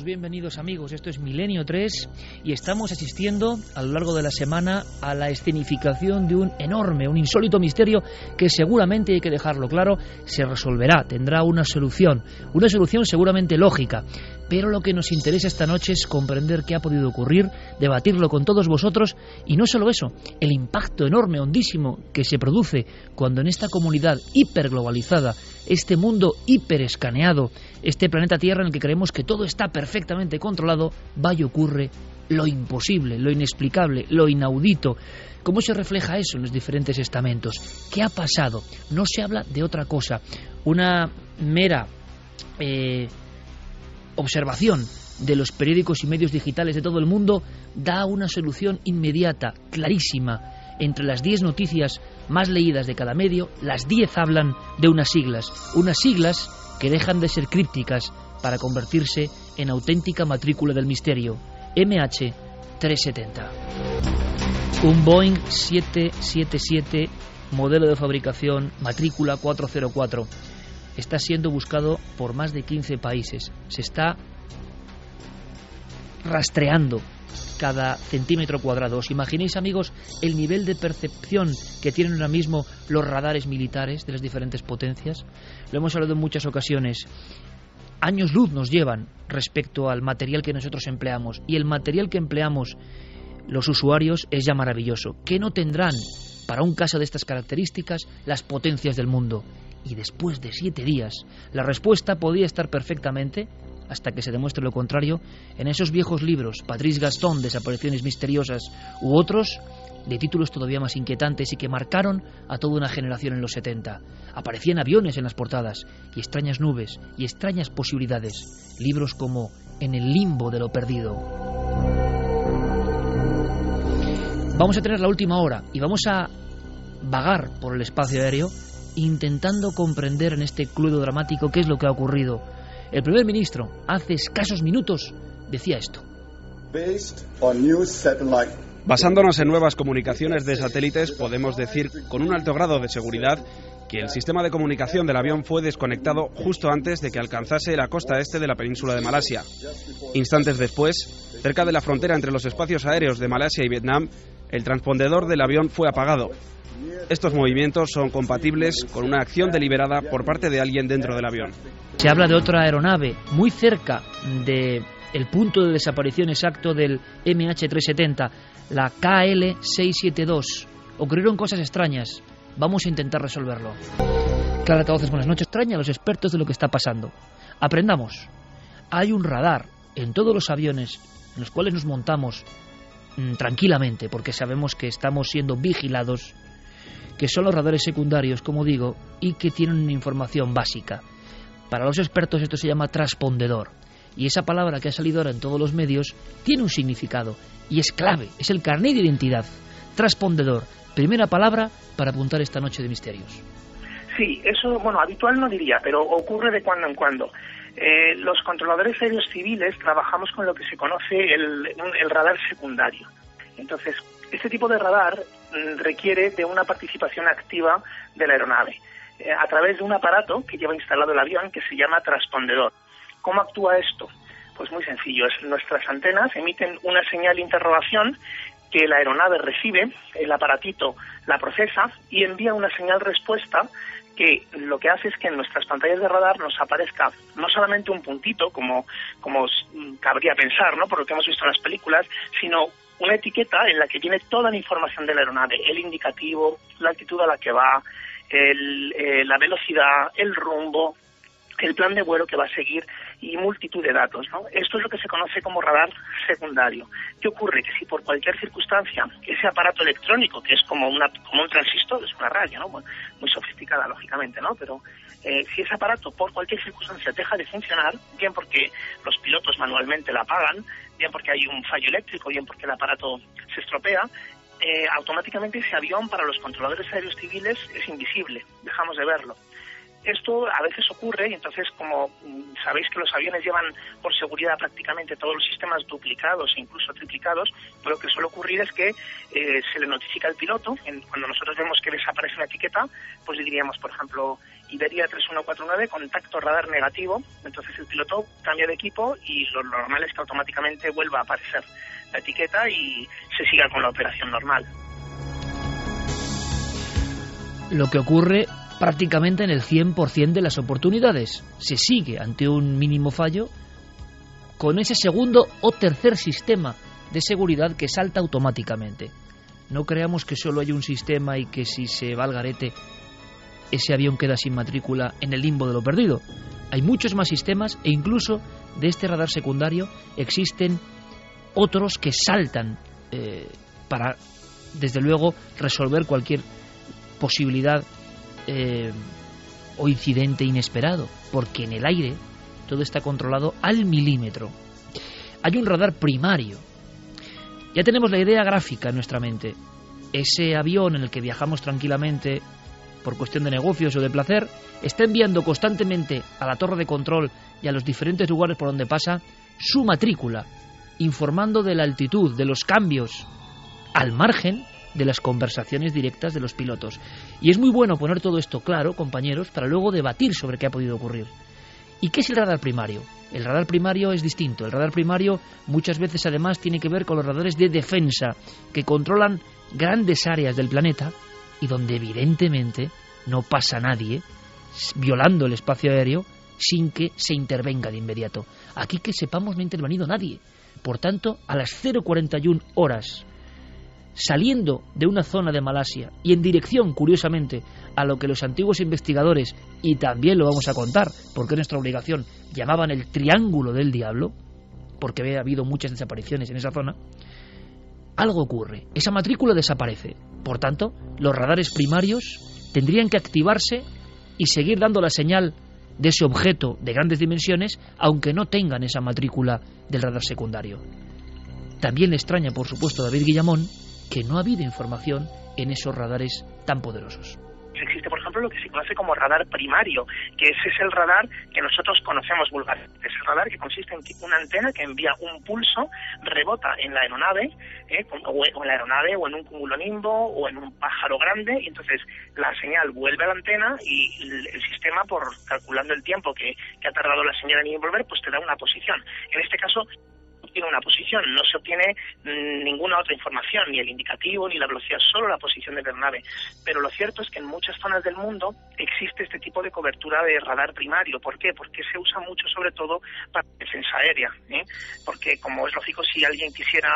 Bienvenidos amigos, esto es Milenio 3 y estamos asistiendo a lo largo de la semana a la escenificación de un enorme, un insólito misterio que seguramente, hay que dejarlo claro, se resolverá, tendrá una solución seguramente lógica. Pero lo que nos interesa esta noche es comprender qué ha podido ocurrir, debatirlo con todos vosotros y no solo eso, el impacto enorme, hondísimo que se produce cuando en esta comunidad hiperglobalizada, este mundo hiperescaneado, este planeta Tierra en el que creemos que todo está perfectamente controlado, va y ocurre lo imposible, lo inexplicable, lo inaudito. ¿Cómo se refleja eso en los diferentes estamentos? ¿Qué ha pasado? No se habla de otra cosa. Una mera observación de los periódicos y medios digitales de todo el mundo da una solución inmediata, clarísima. Entre las 10 noticias más leídas de cada medio, las 10 hablan de unas siglas que dejan de ser crípticas para convertirse en auténtica matrícula del misterio. MH370. Un Boeing 777, modelo de fabricación, matrícula 404. Está siendo buscado por más de 15 países. Se está rastreando cada centímetro cuadrado. ¿Os imagináis, amigos, el nivel de percepción que tienen ahora mismo los radares militares de las diferentes potencias? Lo hemos hablado en muchas ocasiones. Años luz nos llevan respecto al material que nosotros empleamos. Y el material que empleamos los usuarios es ya maravilloso. ¿Qué no tendrán, para un caso de estas características, las potencias del mundo? Y después de 7 días, la respuesta podía estar perfectamente, hasta que se demuestre lo contrario, en esos viejos libros, Patrice Gaston, Desapariciones misteriosas, u otros, de títulos todavía más inquietantes y que marcaron a toda una generación en los 70. Aparecían aviones en las portadas, y extrañas nubes, y extrañas posibilidades. Libros como En el limbo de lo perdido. Vamos a tener la última hora, y vamos a vagar por el espacio aéreo, intentando comprender en este cluedo dramático qué es lo que ha ocurrido. El primer ministro, hace escasos minutos, decía esto. Basándonos en nuevas comunicaciones de satélites, podemos decir con un alto grado de seguridad que el sistema de comunicación del avión fue desconectado justo antes de que alcanzase la costa este de la península de Malasia. Instantes después, cerca de la frontera entre los espacios aéreos de Malasia y Vietnam, el transpondedor del avión fue apagado. Estos movimientos son compatibles con una acción deliberada por parte de alguien dentro del avión. Se habla de otra aeronave muy cerca del punto de desaparición exacto del MH370, la KL672. Ocurrieron cosas extrañas. Vamos a intentar resolverlo. Clara Tauces, buenas noches. Extraña a los expertos de lo que está pasando. Aprendamos. Hay un radar en todos los aviones en los cuales nos montamos tranquilamente, porque sabemos que estamos siendo vigilados, que son los radares secundarios, como digo, y que tienen una información básica. Para los expertos esto se llama transpondedor, y esa palabra que ha salido ahora en todos los medios tiene un significado, y es clave, es el carnet de identidad. Transpondedor, primera palabra para apuntar esta noche de misterios. Sí, eso, habitual no diría, pero ocurre de cuando en cuando. Los controladores aéreos civiles trabajamos con lo que se conoce el radar secundario. Entonces, este tipo de radar requiere de una participación activa de la aeronave a través de un aparato que lleva instalado el avión que se llama transpondedor. ¿Cómo actúa esto? Pues muy sencillo, nuestras antenas emiten una señal de interrogación que la aeronave recibe, el aparatito la procesa y envía una señal respuesta que lo que hace es que en nuestras pantallas de radar nos aparezca no solamente un puntito, como cabría pensar, ¿no?, por lo que hemos visto en las películas, sino una etiqueta en la que viene toda la información de la aeronave, el indicativo, la altitud a la que va, la velocidad, el rumbo, el plan de vuelo que va a seguir y multitud de datos, ¿no? Esto es lo que se conoce como radar secundario. ¿Qué ocurre? Que si por cualquier circunstancia ese aparato electrónico, que es como un transistor, es una radio, ¿no?, muy sofisticada lógicamente, ¿no?, pero si ese aparato por cualquier circunstancia deja de funcionar, bien porque los pilotos manualmente la apagan, bien porque hay un fallo eléctrico, bien porque el aparato se estropea, automáticamente ese avión para los controladores aéreos civiles es invisible, dejamos de verlo. Esto a veces ocurre y entonces, como sabéis que los aviones llevan por seguridad prácticamente todos los sistemas duplicados e incluso triplicados, lo que suele ocurrir es que se le notifica al piloto. Cuando nosotros vemos que desaparece una etiqueta, pues le diríamos, por ejemplo, Iberia 3149, contacto radar negativo. Entonces el piloto cambia de equipo y lo normal es que automáticamente vuelva a aparecer la etiqueta y se siga con la operación normal. Lo que ocurre prácticamente en el 100% de las oportunidades. Se sigue ante un mínimo fallo con ese segundo o tercer sistema de seguridad que salta automáticamente. No creamos que solo hay un sistema y que si se va al garete ese avión queda sin matrícula en el limbo de lo perdido. Hay muchos más sistemas e incluso de este radar secundario existen otros que saltan para, desde luego, resolver cualquier posibilidad o incidente inesperado, porque en el aire todo está controlado al milímetro. Hay un radar primario. Ya tenemos la idea gráfica en nuestra mente. Ese avión en el que viajamos tranquilamente por cuestión de negocios o de placer está enviando constantemente a la torre de control y a los diferentes lugares por donde pasa su matrícula, informando de la altitud, de los cambios, al margen de las conversaciones directas de los pilotos. Y es muy bueno poner todo esto claro, compañeros, para luego debatir sobre qué ha podido ocurrir. ¿Y qué es el radar primario? El radar primario es distinto. El radar primario muchas veces además tiene que ver con los radares de defensa que controlan grandes áreas del planeta y donde evidentemente no pasa nadie violando el espacio aéreo sin que se intervenga de inmediato. Aquí, que sepamos, no ha intervenido nadie. Por tanto, a las 0:41 horas, saliendo de una zona de Malasia y en dirección, curiosamente, a lo que los antiguos investigadores, y también lo vamos a contar, porque es nuestra obligación, llamaban el Triángulo del Diablo, porque había habido muchas desapariciones en esa zona, algo ocurre. Esa matrícula desaparece. Por tanto, los radares primarios tendrían que activarse y seguir dando la señal de ese objeto de grandes dimensiones, aunque no tengan esa matrícula del radar secundario. También le extraña, por supuesto, a David Guillamón que no ha habido información en esos radares tan poderosos. Existe, por ejemplo, lo que se conoce como radar primario, que ese es el radar que nosotros conocemos vulgarmente. Es el radar que consiste en una antena que envía un pulso, rebota en la aeronave, o en la aeronave, o en un cumulonimbo, o en un pájaro grande, y entonces la señal vuelve a la antena y el sistema, por calculando el tiempo que ha tardado la señal en ir y volver, pues te da una posición. En este caso, tiene una posición, no se obtiene ninguna otra información, ni el indicativo ni la velocidad, solo la posición de la aeronave. Pero lo cierto es que en muchas zonas del mundo existe este tipo de cobertura de radar primario. ¿Por qué? Porque se usa mucho, sobre todo para defensa aérea, porque, como es lógico, si alguien quisiera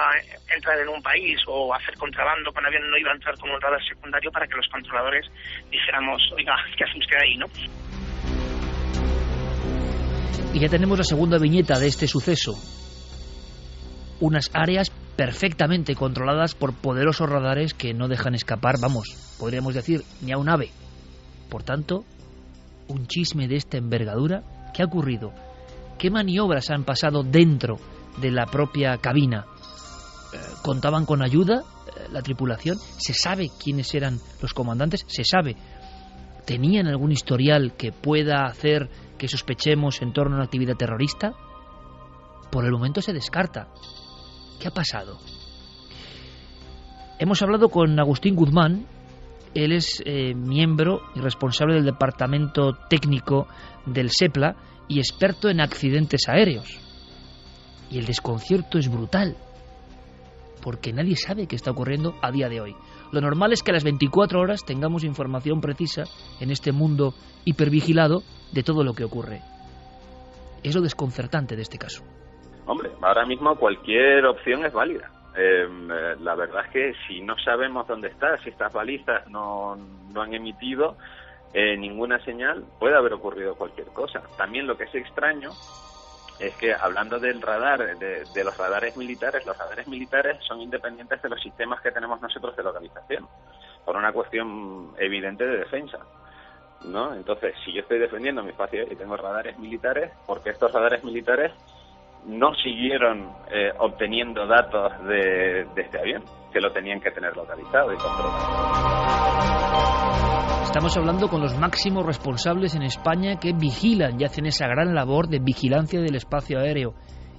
entrar en un país o hacer contrabando con avión, no iba a entrar con un radar secundario para que los controladores dijéramos, oiga, ¿qué hace usted ahí, no? Y ya tenemos la segunda viñeta de este suceso. Unas áreas perfectamente controladas por poderosos radares que no dejan escapar, vamos, podríamos decir, ni a un ave. Por tanto, un chisme de esta envergadura. ¿Qué ha ocurrido? ¿Qué maniobras han pasado dentro de la propia cabina? ¿Contaban con ayuda la tripulación? ¿Se sabe quiénes eran los comandantes? ¿Se sabe? ¿Tenían algún historial que pueda hacer que sospechemos en torno a una actividad terrorista? Por el momento se descarta. ¿Qué ha pasado? Hemos hablado con Agustín Guzmán. Él es miembro y responsable del departamento técnico del SEPLA y experto en accidentes aéreos. Y el desconcierto es brutal, porque nadie sabe qué está ocurriendo a día de hoy. Lo normal es que a las 24 horas tengamos información precisa en este mundo hipervigilado de todo lo que ocurre. Es lo desconcertante de este caso. Hombre, ahora mismo cualquier opción es válida. La verdad es que si no sabemos dónde está, si estas balizas no han emitido ninguna señal, puede haber ocurrido cualquier cosa. También lo que es extraño es que, hablando del radar, de los radares militares son independientes de los sistemas que tenemos nosotros de localización, por una cuestión evidente de defensa, ¿no? Entonces, si yo estoy defendiendo mi espacio y tengo radares militares, porque estos radares militares no siguieron obteniendo datos de este avión, que lo tenían que tener localizado y controlado. Estamos hablando con los máximos responsables en España que vigilan y hacen esa gran labor de vigilancia del espacio aéreo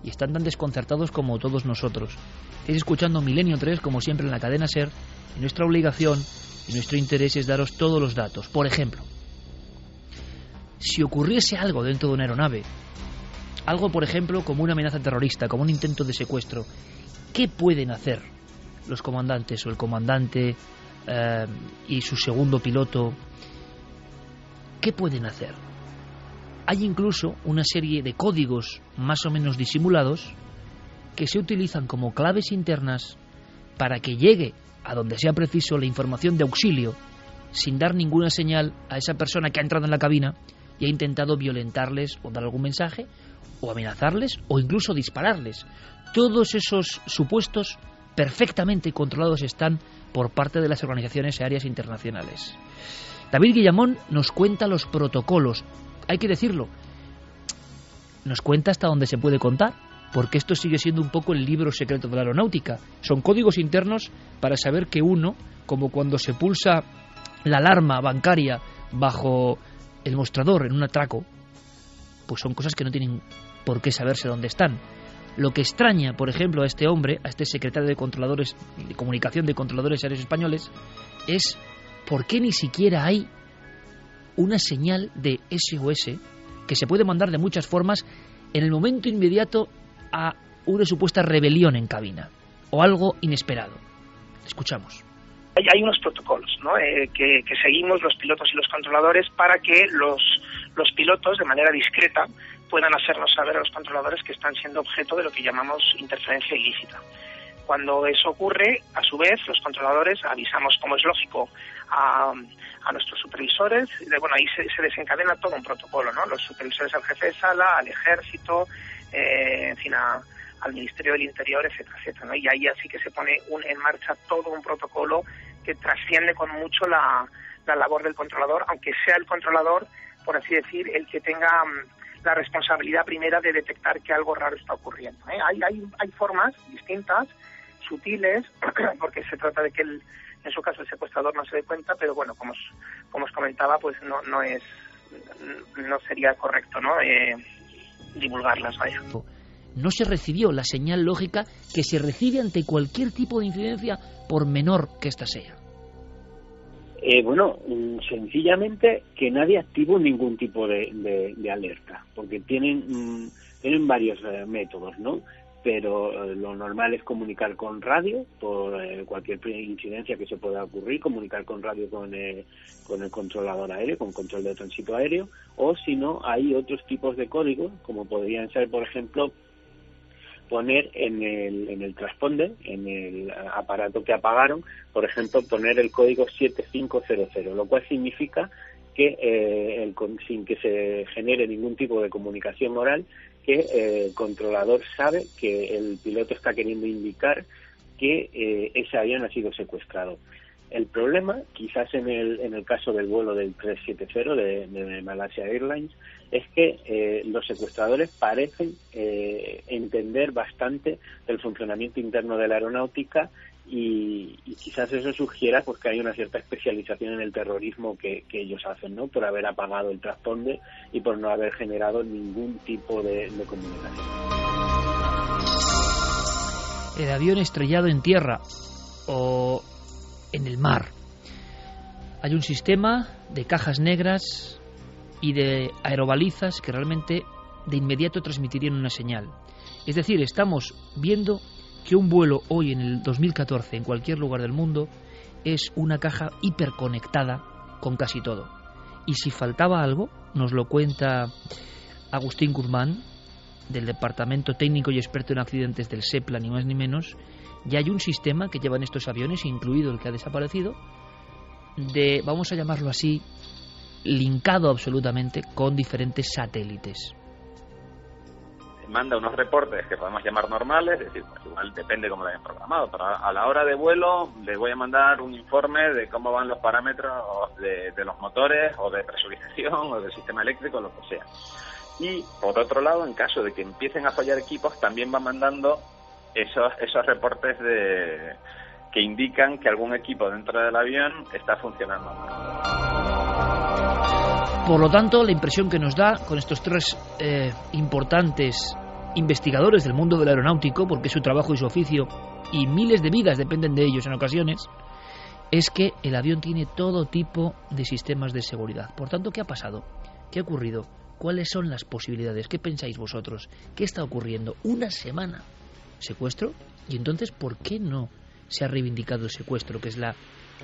y están tan desconcertados como todos nosotros. Estáis escuchando Milenio 3, como siempre, en la cadena SER, y nuestra obligación y nuestro interés es daros todos los datos. Por ejemplo, si ocurriese algo dentro de una aeronave, algo, por ejemplo, como una amenaza terrorista, como un intento de secuestro, ¿qué pueden hacer los comandantes o el comandante y su segundo piloto? ¿Qué pueden hacer? Hay incluso una serie de códigos más o menos disimulados que se utilizan como claves internas para que llegue a donde sea preciso la información de auxilio sin dar ninguna señal a esa persona que ha entrado en la cabina y ha intentado violentarles o dar algún mensaje o amenazarles o incluso dispararles. Todos esos supuestos perfectamente controlados están por parte de las organizaciones aéreas internacionales. David Guillamón nos cuenta los protocolos. Hay que decirlo, nos cuenta hasta dónde se puede contar, porque esto sigue siendo un poco el libro secreto de la aeronáutica. Son códigos internos para saber que uno, como cuando se pulsa la alarma bancaria bajo el mostrador en un atraco, pues son cosas que no tienen por qué saberse dónde están. Lo que extraña, por ejemplo, a este hombre, a este secretario de controladores de comunicación de controladores aéreos españoles, es por qué ni siquiera hay una señal de SOS que se puede mandar de muchas formas en el momento inmediato a una supuesta rebelión en cabina o algo inesperado. Escuchamos. Hay unos protocolos, ¿no? que seguimos los pilotos y los controladores para que los pilotos, de manera discreta, puedan hacernos saber a los controladores que están siendo objeto de lo que llamamos interferencia ilícita. Cuando eso ocurre, a su vez, los controladores avisamos, como es lógico, a nuestros supervisores. Ahí se desencadena todo un protocolo, ¿no? Los supervisores al jefe de sala, al ejército, al Ministerio del Interior, etcétera, etcétera, ¿no? Y ahí así que se pone en marcha todo un protocolo que trasciende con mucho la labor del controlador, aunque sea el controlador, por así decir, el que tenga la responsabilidad primera de detectar que algo raro está ocurriendo, ¿eh? Hay formas distintas, sutiles, porque se trata de que en su caso el secuestrador no se dé cuenta, pero bueno, como os comentaba, pues no sería correcto, ¿no? Divulgarlas, vaya. No se recibió la señal lógica que se recibe ante cualquier tipo de incidencia, por menor que ésta sea. Sencillamente que nadie activó ningún tipo de alerta, porque tienen varios métodos, ¿no? Pero lo normal es comunicar con radio por cualquier incidencia que se pueda ocurrir, comunicar con radio con el controlador aéreo, con control de tránsito aéreo, o si no, hay otros tipos de códigos, como podrían ser, por ejemplo, poner en el transponder, en el aparato que apagaron, por ejemplo, poner el código 7500, lo cual significa que sin que se genere ningún tipo de comunicación oral, que el controlador sabe que el piloto está queriendo indicar que ese avión ha sido secuestrado. El problema, quizás en el caso del vuelo del 370 de Malaysia Airlines, es que los secuestradores parecen entender bastante el funcionamiento interno de la aeronáutica y quizás eso sugiera pues que hay una cierta especialización en el terrorismo que ellos hacen, ¿no? Por haber apagado el transponder y por no haber generado ningún tipo de comunicación. El avión estrellado en tierra o en el mar. Hay un sistema de cajas negras y de aerobalizas que realmente de inmediato transmitirían una señal. Es decir, estamos viendo que un vuelo hoy en el 2014 en cualquier lugar del mundo es una caja hiperconectada con casi todo. Y si faltaba algo, nos lo cuenta Agustín Guzmán, del Departamento Técnico y Experto en Accidentes del SEPLA, ni más ni menos. Ya hay un sistema que llevan estos aviones, incluido el que ha desaparecido, de, vamos a llamarlo así, linkado absolutamente con diferentes satélites. Manda unos reportes que podemos llamar normales, es decir, pues igual depende cómo lo hayan programado, pero a la hora de vuelo les voy a mandar un informe de cómo van los parámetros de los motores o de presurización o del sistema eléctrico, lo que sea. Y por otro lado, en caso de que empiecen a fallar equipos, también va mandando esos reportes que indican que algún equipo dentro del avión está funcionando mal. Por lo tanto, la impresión que nos da con estos tres importantes investigadores del mundo del aeronáutico, porque es su trabajo y su oficio, y miles de vidas dependen de ellos en ocasiones, es que el avión tiene todo tipo de sistemas de seguridad. Por tanto, ¿qué ha pasado? ¿Qué ha ocurrido? ¿Cuáles son las posibilidades? ¿Qué pensáis vosotros? ¿Qué está ocurriendo? ¿Una semana? ¿Secuestro? Y entonces, ¿por qué no se ha reivindicado el secuestro, que es la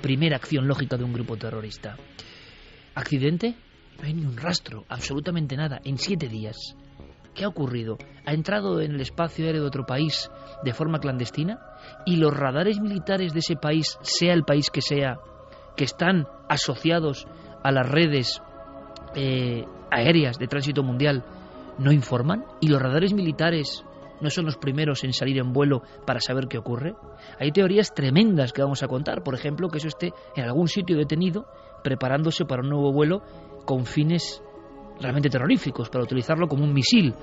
primera acción lógica de un grupo terrorista? ¿Accidente? No hay ni un rastro, absolutamente nada, en 7 días. ¿Qué ha ocurrido? ¿Ha entrado en el espacio aéreo de otro país de forma clandestina? ¿Y los radares militares de ese país, sea el país que sea, que están asociados a las redes aéreas de tránsito mundial, no informan? ¿Y los radares militares no son los primeros en salir en vuelo para saber qué ocurre? Hay teorías tremendas que vamos a contar. Por ejemplo, que eso esté en algún sitio detenido, preparándose para un nuevo vuelo con fines realmente terroríficos, para utilizarlo como un misil.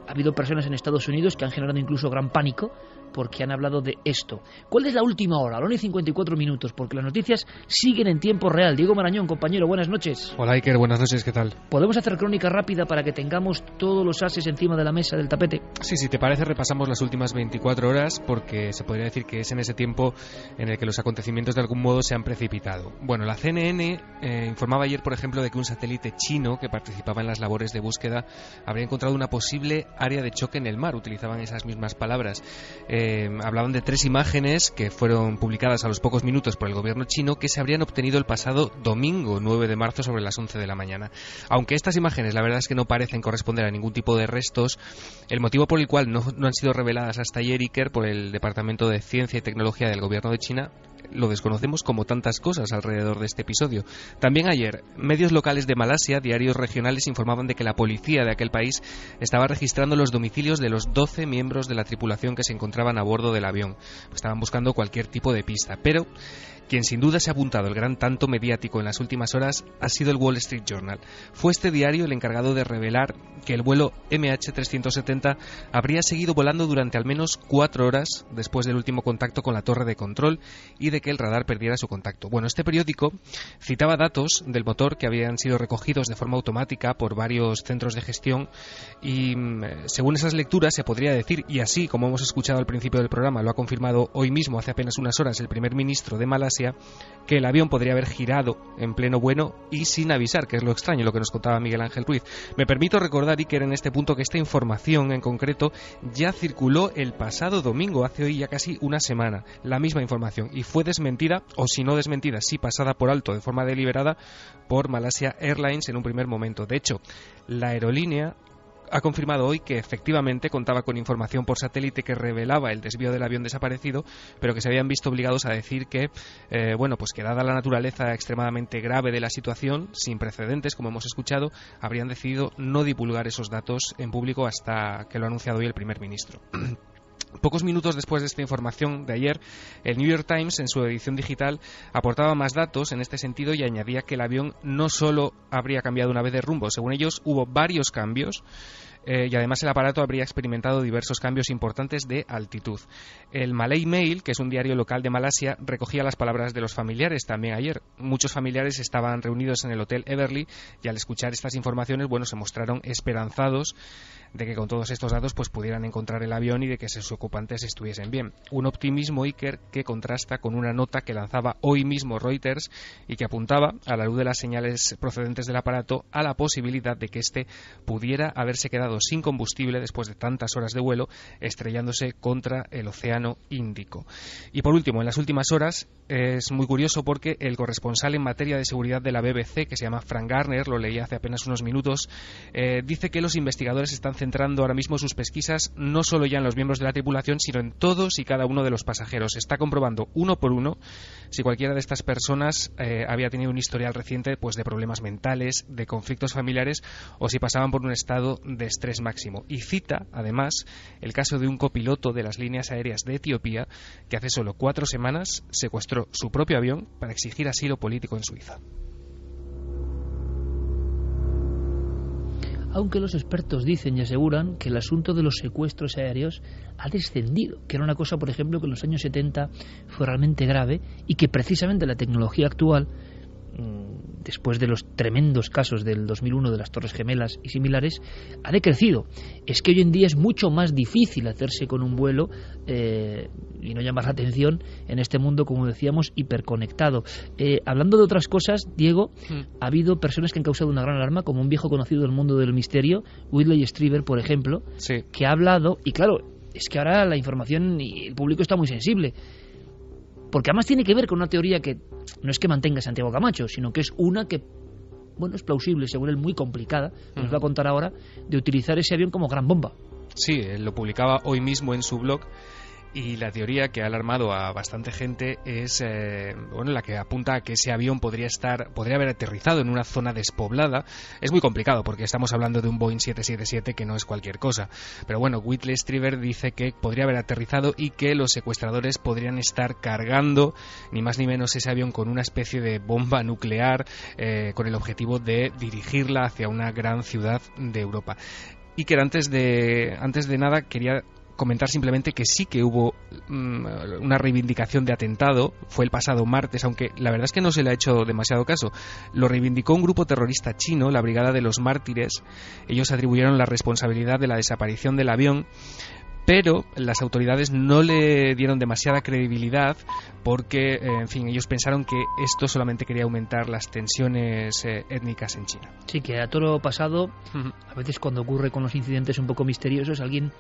Ha habido personas en Estados Unidos que han generado incluso gran pánico porque han hablado de esto. ¿Cuál es la última hora? La 1:54, porque las noticias siguen en tiempo real. Diego Marañón, compañero, buenas noches. Hola Iker, buenas noches, ¿qué tal? ¿Podemos hacer crónica rápida para que tengamos todos los ases encima de la mesa del tapete? Sí, si te parece, repasamos las últimas 24 horas, porque se podría decir que es en ese tiempo en el que los acontecimientos de algún modo se han precipitado. Bueno, la CNN informaba ayer, por ejemplo, de que un satélite chino que participaba en las labores de búsqueda habría encontrado una posible área de choque en el mar. Utilizaban esas mismas palabras. Hablaban de 3 imágenes que fueron publicadas a los pocos minutos por el gobierno chino, que se habrían obtenido el pasado domingo 9 de marzo sobre las 11 de la mañana. Aunque estas imágenes la verdad es que no parecen corresponder a ningún tipo de restos, el motivo por el cual no han sido reveladas hasta ayer, Iker, por el Departamento de Ciencia y Tecnología del gobierno de China, lo desconocemos como tantas cosas alrededor de este episodio. También ayer, medios locales de Malasia, diarios regionales, informaban de que la policía de aquel país estaba registrando los domicilios de los 12 miembros de la tripulación que se encontraban a bordo del avión. Estaban buscando cualquier tipo de pista, pero quien sin duda se ha apuntado el gran tanto mediático en las últimas horas ha sido el Wall Street Journal. Fue este diario el encargado de revelar que el vuelo MH370 habría seguido volando durante al menos 4 horas después del último contacto con la torre de control y de que el radar perdiera su contacto. Bueno, este periódico citaba datos del motor que habían sido recogidos de forma automática por varios centros de gestión y según esas lecturas se podría decir, y así como hemos escuchado al principio del programa, lo ha confirmado hoy mismo hace apenas unas horas el primer ministro de Malasia, que el avión podría haber girado en pleno vuelo y sin avisar, que es lo extraño, lo que nos contaba Miguel Ángel Ruiz. Me permito recordar, Iker, en este punto que esta información en concreto ya circuló el pasado domingo, hace hoy ya casi una semana, la misma información, y fue desmentida, o si no desmentida, sí pasada por alto de forma deliberada por Malaysia Airlines en un primer momento. De hecho, la aerolínea ha confirmado hoy que efectivamente contaba con información por satélite que revelaba el desvío del avión desaparecido, pero que se habían visto obligados a decir que, pues que dada la naturaleza extremadamente grave de la situación, sin precedentes, como hemos escuchado, habrían decidido no divulgar esos datos en público hasta que lo ha anunciado hoy el primer ministro. Pocos minutos después de esta información de ayer, el New York Times, en su edición digital, aportaba más datos en este sentido y añadía que el avión no solo habría cambiado una vez de rumbo, según ellos hubo varios cambios y además el aparato habría experimentado diversos cambios importantes de altitud. El Malay Mail, que es un diario local de Malasia, recogía las palabras de los familiares también ayer. Muchos familiares estaban reunidos en el Hotel Everly y al escuchar estas informaciones, se mostraron esperanzados de que con todos estos datos pues pudieran encontrar el avión y de que sus ocupantes estuviesen bien. Un optimismo, Iker, que contrasta con una nota que lanzaba hoy mismo Reuters y que apuntaba, a la luz de las señales procedentes del aparato, a la posibilidad de que éste pudiera haberse quedado sin combustible después de tantas horas de vuelo, estrellándose contra el Océano Índico. Y por último, en las últimas horas, es muy curioso porque el corresponsal en materia de seguridad de la BBC, que se llama Frank Garner, lo leí hace apenas unos minutos, dice que los investigadores están centrando ahora mismo sus pesquisas no solo ya en los miembros de la tripulación, sino en todos y cada uno de los pasajeros. Está comprobando uno por uno si cualquiera de estas personas había tenido un historial reciente pues de problemas mentales, de conflictos familiares o si pasaban por un estado de estrés máximo. Y cita, además, el caso de un copiloto de las líneas aéreas de Etiopía que hace solo 4 semanas secuestró su propio avión para exigir asilo político en Suiza. Aunque los expertos dicen y aseguran que el asunto de los secuestros aéreos ha descendido, que era una cosa, por ejemplo, que en los años 70 fue realmente grave y que precisamente la tecnología actual después de los tremendos casos del 2001 de las Torres Gemelas y similares, ha decrecido. Es que hoy en día es mucho más difícil hacerse con un vuelo y no llamar la atención en este mundo, como decíamos, hiperconectado. Hablando de otras cosas, Diego, ha habido personas que han causado una gran alarma, como un viejo conocido del mundo del misterio, Whitley Strieber, por ejemplo, sí, que ha hablado, y claro, es que ahora la información y el público está muy sensible, porque además tiene que ver con una teoría que no es que mantenga Santiago Camacho, sino que es una que, bueno, es plausible, según él muy complicada, nos va a contar ahora, de utilizar ese avión como gran bomba. Sí, él lo publicaba hoy mismo en su blog. Y la teoría que ha alarmado a bastante gente es la que apunta a que ese avión podría haber aterrizado en una zona despoblada. Es muy complicado porque estamos hablando de un Boeing 777 que no es cualquier cosa. Pero bueno, Whitley Strieber dice que podría haber aterrizado y que los secuestradores podrían estar cargando ni más ni menos ese avión con una especie de bomba nuclear con el objetivo de dirigirla hacia una gran ciudad de Europa. Y que antes de nada quería comentar simplemente que sí que hubo una reivindicación de atentado, fue el pasado martes, aunque la verdad es que no se le ha hecho demasiado caso. Lo reivindicó un grupo terrorista chino, la Brigada de los Mártires. Ellos atribuyeron la responsabilidad de la desaparición del avión, pero las autoridades no le dieron demasiada credibilidad porque, en fin, ellos pensaron que esto solamente quería aumentar las tensiones étnicas en China. Sí, que a toro pasado, a veces cuando ocurre con los incidentes un poco misteriosos, alguien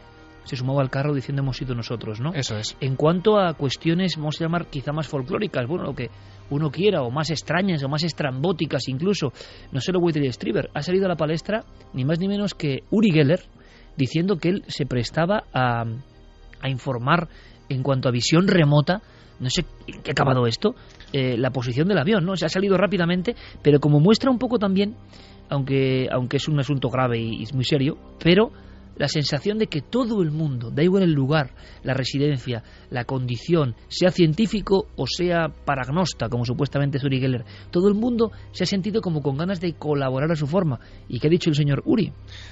se sumaba al carro diciendo hemos sido nosotros, ¿no? Eso es. En cuanto a cuestiones, vamos a llamar quizá más folclóricas, bueno, lo que uno quiera, o más extrañas, o más estrambóticas incluso, no solo Whitley Strieber, ha salido a la palestra ni más ni menos que Uri Geller, diciendo que él se prestaba a informar en cuanto a visión remota, no sé en qué ha acabado esto, la posición del avión, ¿no? Se ha salido rápidamente, pero como muestra un poco también, aunque es un asunto grave y muy serio, pero la sensación de que todo el mundo, da igual el lugar, la residencia, la condición, sea científico o sea paragnosta, como supuestamente es Uri Geller, todo el mundo se ha sentido como con ganas de colaborar a su forma. ¿Y qué ha dicho el señor Uri?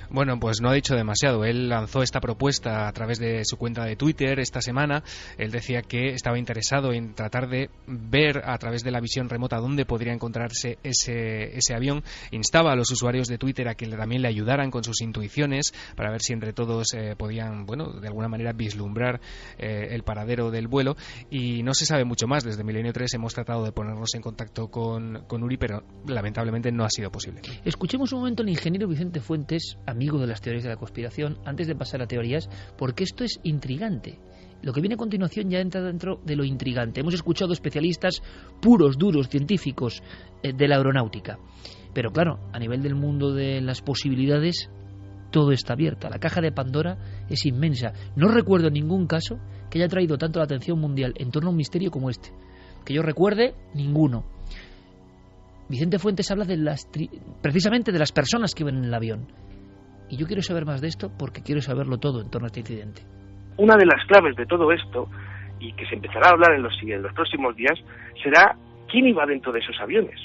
Bueno, pues no ha dicho demasiado. Él lanzó esta propuesta a través de su cuenta de Twitter esta semana. Él decía que estaba interesado en tratar de ver a través de la visión remota dónde podría encontrarse ese avión. Instaba a los usuarios de Twitter a que también le ayudaran con sus intuiciones para ver si entre todos podían, de alguna manera vislumbrar el paradero del vuelo, y no se sabe mucho más. Desde Milenio 3 hemos tratado de ponernos en contacto con Uri, pero lamentablemente no ha sido posible. Escuchemos un momento al ingeniero Vicente Fuentes, amigo de las teorías de la conspiración, antes de pasar a teorías, porque esto es intrigante. Lo que viene a continuación ya entra dentro de lo intrigante. Hemos escuchado especialistas puros, duros, científicos de la aeronáutica, pero claro, a nivel del mundo de las posibilidades, todo está abierto. La caja de Pandora es inmensa. No recuerdo ningún caso que haya traído tanto la atención mundial en torno a un misterio como este. Que yo recuerde, ninguno. Vicente Fuentes habla precisamente de las personas que iban en el avión. Y yo quiero saber más de esto porque quiero saberlo todo en torno a este incidente. Una de las claves de todo esto, y que se empezará a hablar en los próximos días, será quién iba dentro de esos aviones.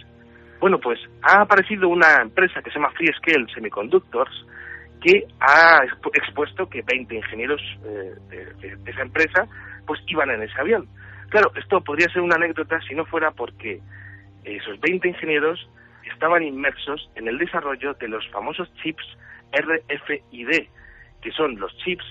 Bueno, pues ha aparecido una empresa que se llama Freescale Semiconductors, que ha expuesto que 20 ingenieros de esa empresa pues iban en ese avión. Claro, esto podría ser una anécdota si no fuera porque esos 20 ingenieros estaban inmersos en el desarrollo de los famosos chips RFID, que son los chips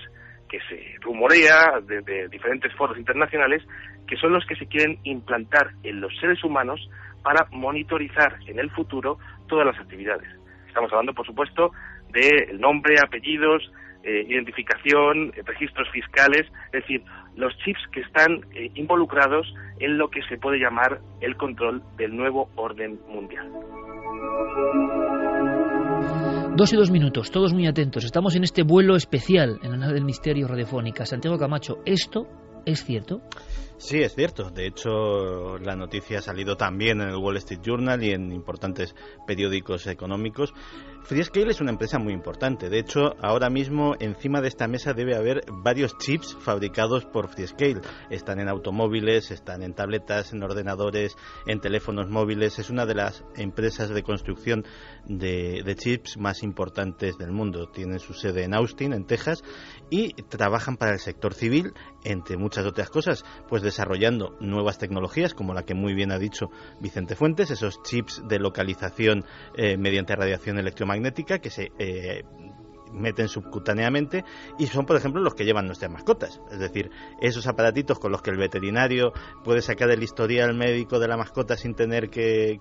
que se rumorea de diferentes foros internacionales, que son los que se quieren implantar en los seres humanos para monitorizar en el futuro todas las actividades. Estamos hablando, por supuesto, de nombre, apellidos, identificación, registros fiscales, es decir, los chips que están involucrados en lo que se puede llamar el control del nuevo orden mundial. 2 y 2 minutos, todos muy atentos. Estamos en este vuelo especial en la nave del misterio radiofónica. Santiago Camacho, ¿esto es cierto? Sí, es cierto. De hecho, la noticia ha salido también en el Wall Street Journal y en importantes periódicos económicos. FreeScale es una empresa muy importante. De hecho, ahora mismo encima de esta mesa debe haber varios chips fabricados por FreeScale. Están en automóviles, están en tabletas, en ordenadores, en teléfonos móviles. Es una de las empresas de construcción de chips más importantes del mundo. Tienen su sede en Austin, en Texas, y trabajan para el sector civil, entre muchas otras cosas, pues desarrollando nuevas tecnologías, como la que muy bien ha dicho Vicente Fuentes, esos chips de localización mediante radiación electromagnética que se meten subcutáneamente, y son, por ejemplo, los que llevan nuestras mascotas. Es decir, esos aparatitos con los que el veterinario puede sacar el historial médico de la mascota sin tener que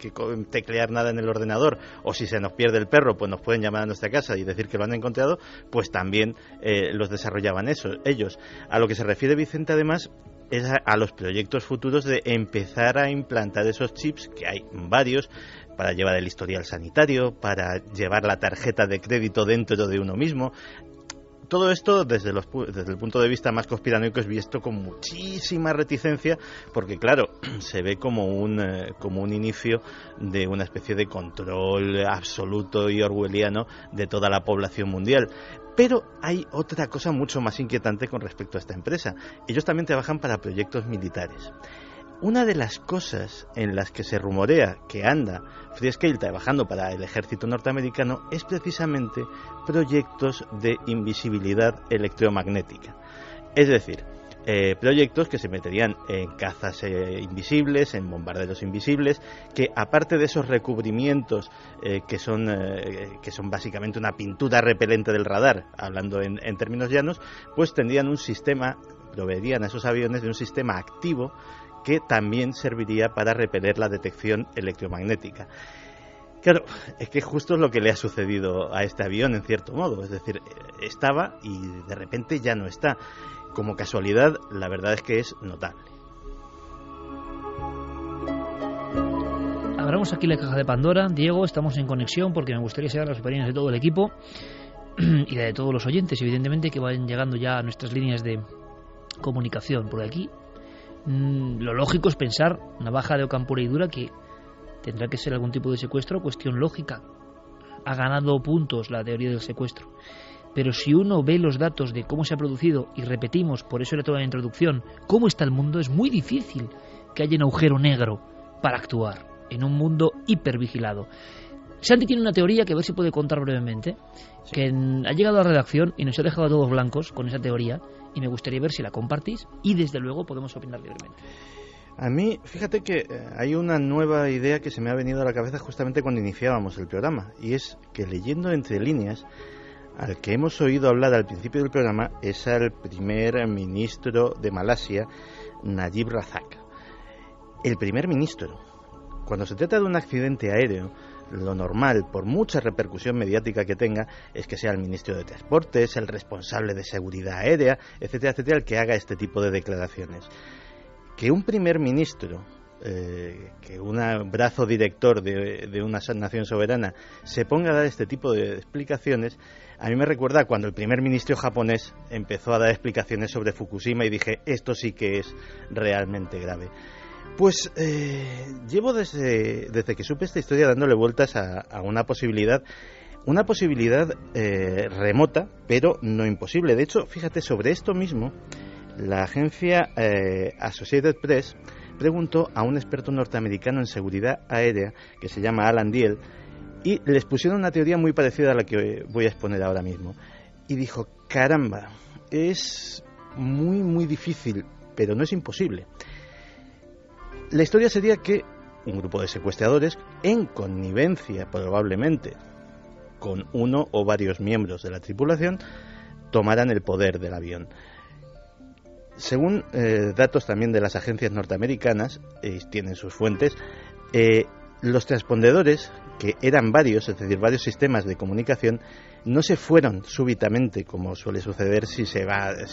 teclear nada en el ordenador, o si se nos pierde el perro, pues nos pueden llamar a nuestra casa y decir que lo han encontrado, pues también los desarrollaban ellos. A lo que se refiere Vicente, además, es a los proyectos futuros de empezar a implantar esos chips, que hay varios, para llevar el historial sanitario, para llevar la tarjeta de crédito dentro de uno mismo. Todo esto desde el punto de vista más conspiranoico es visto con muchísima reticencia, porque claro, se ve como un inicio de una especie de control absoluto y orwelliano de toda la población mundial. Pero hay otra cosa mucho más inquietante con respecto a esta empresa. Ellos también trabajan para proyectos militares. Una de las cosas en las que se rumorea que anda FreeScale trabajando para el ejército norteamericano es precisamente proyectos de invisibilidad electromagnética. Es decir, proyectos que se meterían en cazas invisibles, en bombarderos invisibles, que aparte de esos recubrimientos que son básicamente una pintura repelente del radar, hablando en términos llanos, pues tendrían un sistema, proveerían a esos aviones de un sistema activo que también serviría para repeler la detección electromagnética. Claro, es que justo es lo que le ha sucedido a este avión, en cierto modo. Es decir, estaba y de repente ya no está. Como casualidad, la verdad es que es notable. Abramos aquí la caja de Pandora. Diego, estamos en conexión porque me gustaría saber las opiniones de todo el equipo y de todos los oyentes, evidentemente, que vayan llegando ya a nuestras líneas de comunicación. Por aquí, lo lógico es pensar, navaja de Ockham pura y dura, que tendrá que ser algún tipo de secuestro, cuestión lógica. Ha ganado puntos la teoría del secuestro. Pero si uno ve los datos de cómo se ha producido, y repetimos, por eso era toda la introducción, cómo está el mundo, es muy difícil que haya un agujero negro para actuar en un mundo hipervigilado. Santi tiene una teoría que a ver si puede contar brevemente, que ha llegado a la redacción y nos ha dejado a todos blancos con esa teoría, y me gustaría ver si la compartís y desde luego podemos opinar libremente. A mí, fíjate que hay una nueva idea que se me ha venido a la cabeza justamente cuando iniciábamos el programa, y es que leyendo entre líneas, al que hemos oído hablar al principio del programa es al primer ministro de Malasia, Najib Razak. El primer ministro. Cuando se trata de un accidente aéreo, lo normal, por mucha repercusión mediática que tenga, es que sea el ministro de Transportes, el responsable de seguridad aérea, etcétera, etcétera, el que haga este tipo de declaraciones. Que un primer ministro, que un brazo director de una nación soberana se ponga a dar este tipo de explicaciones, a mí me recuerda cuando el primer ministro japonés empezó a dar explicaciones sobre Fukushima y dije, esto sí que es realmente grave. Pues llevo desde que supe esta historia dándole vueltas a una posibilidad remota, pero no imposible. De hecho, fíjate, sobre esto mismo, la agencia Associated Press preguntó a un experto norteamericano en seguridad aérea que se llama Alan Diehl, y les pusieron una teoría muy parecida a la que voy a exponer ahora mismo. Y dijo, caramba, es muy, muy difícil, pero no es imposible. La historia sería que un grupo de secuestradores, en connivencia probablemente con uno o varios miembros de la tripulación, tomaran el poder del avión. Según datos también de las agencias norteamericanas, tienen sus fuentes, los transpondedores, que eran varios, es decir, varios sistemas de comunicación, no se fueron súbitamente, como suele suceder si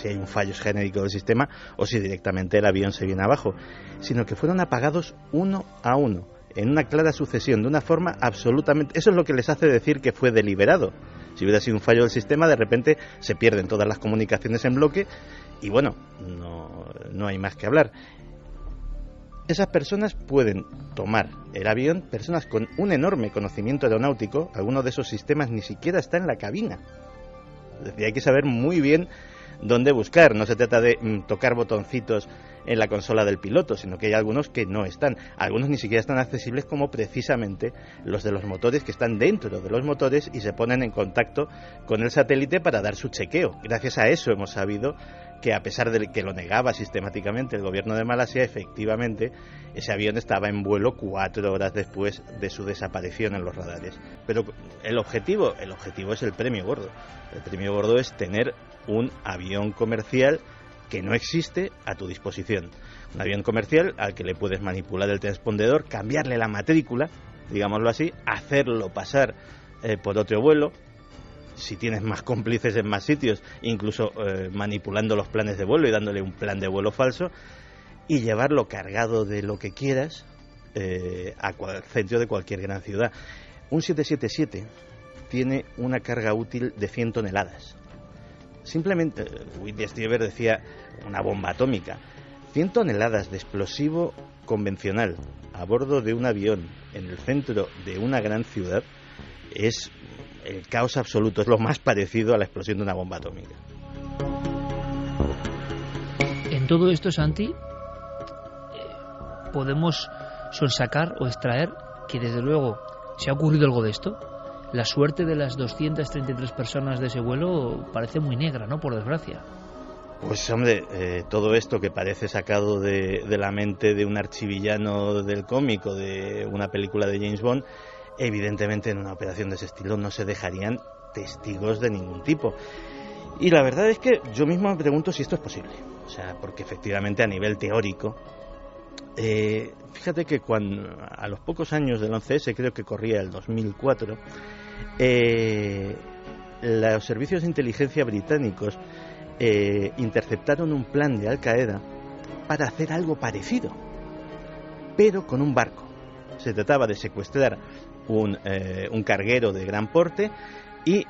hay un fallo genérico del sistema o si directamente el avión se viene abajo, sino que fueron apagados uno a uno, en una clara sucesión, de una forma absolutamente... Eso es lo que les hace decir que fue deliberado. Si hubiera sido un fallo del sistema, de repente se pierden todas las comunicaciones en bloque y bueno, no hay más que hablar. Esas personas pueden tomar el avión, personas con un enorme conocimiento aeronáutico, algunos de esos sistemas ni siquiera están en la cabina. Es decir, hay que saber muy bien dónde buscar. No se trata de tocar botoncitos en la consola del piloto, sino que hay algunos que no están. Algunos ni siquiera están accesibles, como precisamente los de los motores, que están dentro de los motores y se ponen en contacto con el satélite para dar su chequeo. Gracias a eso hemos sabido que, a pesar de que lo negaba sistemáticamente el gobierno de Malasia, efectivamente ese avión estaba en vuelo 4 horas después de su desaparición en los radares. Pero el objetivo es el premio gordo. El premio gordo es tener un avión comercial que no existe a tu disposición. Un avión comercial al que le puedes manipular el transpondedor, cambiarle la matrícula, digámoslo así, hacerlo pasar por otro vuelo. Si tienes más cómplices en más sitios, incluso manipulando los planes de vuelo y dándole un plan de vuelo falso, y llevarlo cargado de lo que quieras al centro de cualquier gran ciudad. Un 777 tiene una carga útil de 100 toneladas. Simplemente, Whitney Strieber decía una bomba atómica. 100 toneladas de explosivo convencional a bordo de un avión en el centro de una gran ciudad es el caos absoluto, es lo más parecido a la explosión de una bomba atómica. En todo esto, Santi, podemos sonsacar o extraer que desde luego se ha ocurrido algo de esto. La suerte de las 233 personas de ese vuelo parece muy negra, ¿no? Por desgracia. Pues hombre, todo esto que parece sacado de la mente de un archivillano del cómic o de una película de James Bond, evidentemente en una operación de ese estilo no se dejarían testigos de ningún tipo. Y la verdad es que yo mismo me pregunto si esto es posible. O sea, porque efectivamente a nivel teórico, fíjate que a los pocos años del 11S, creo que corría el 2004, los servicios de inteligencia británicos interceptaron un plan de Al Qaeda para hacer algo parecido, pero con un barco. Se trataba de secuestrar un carguero de gran porte y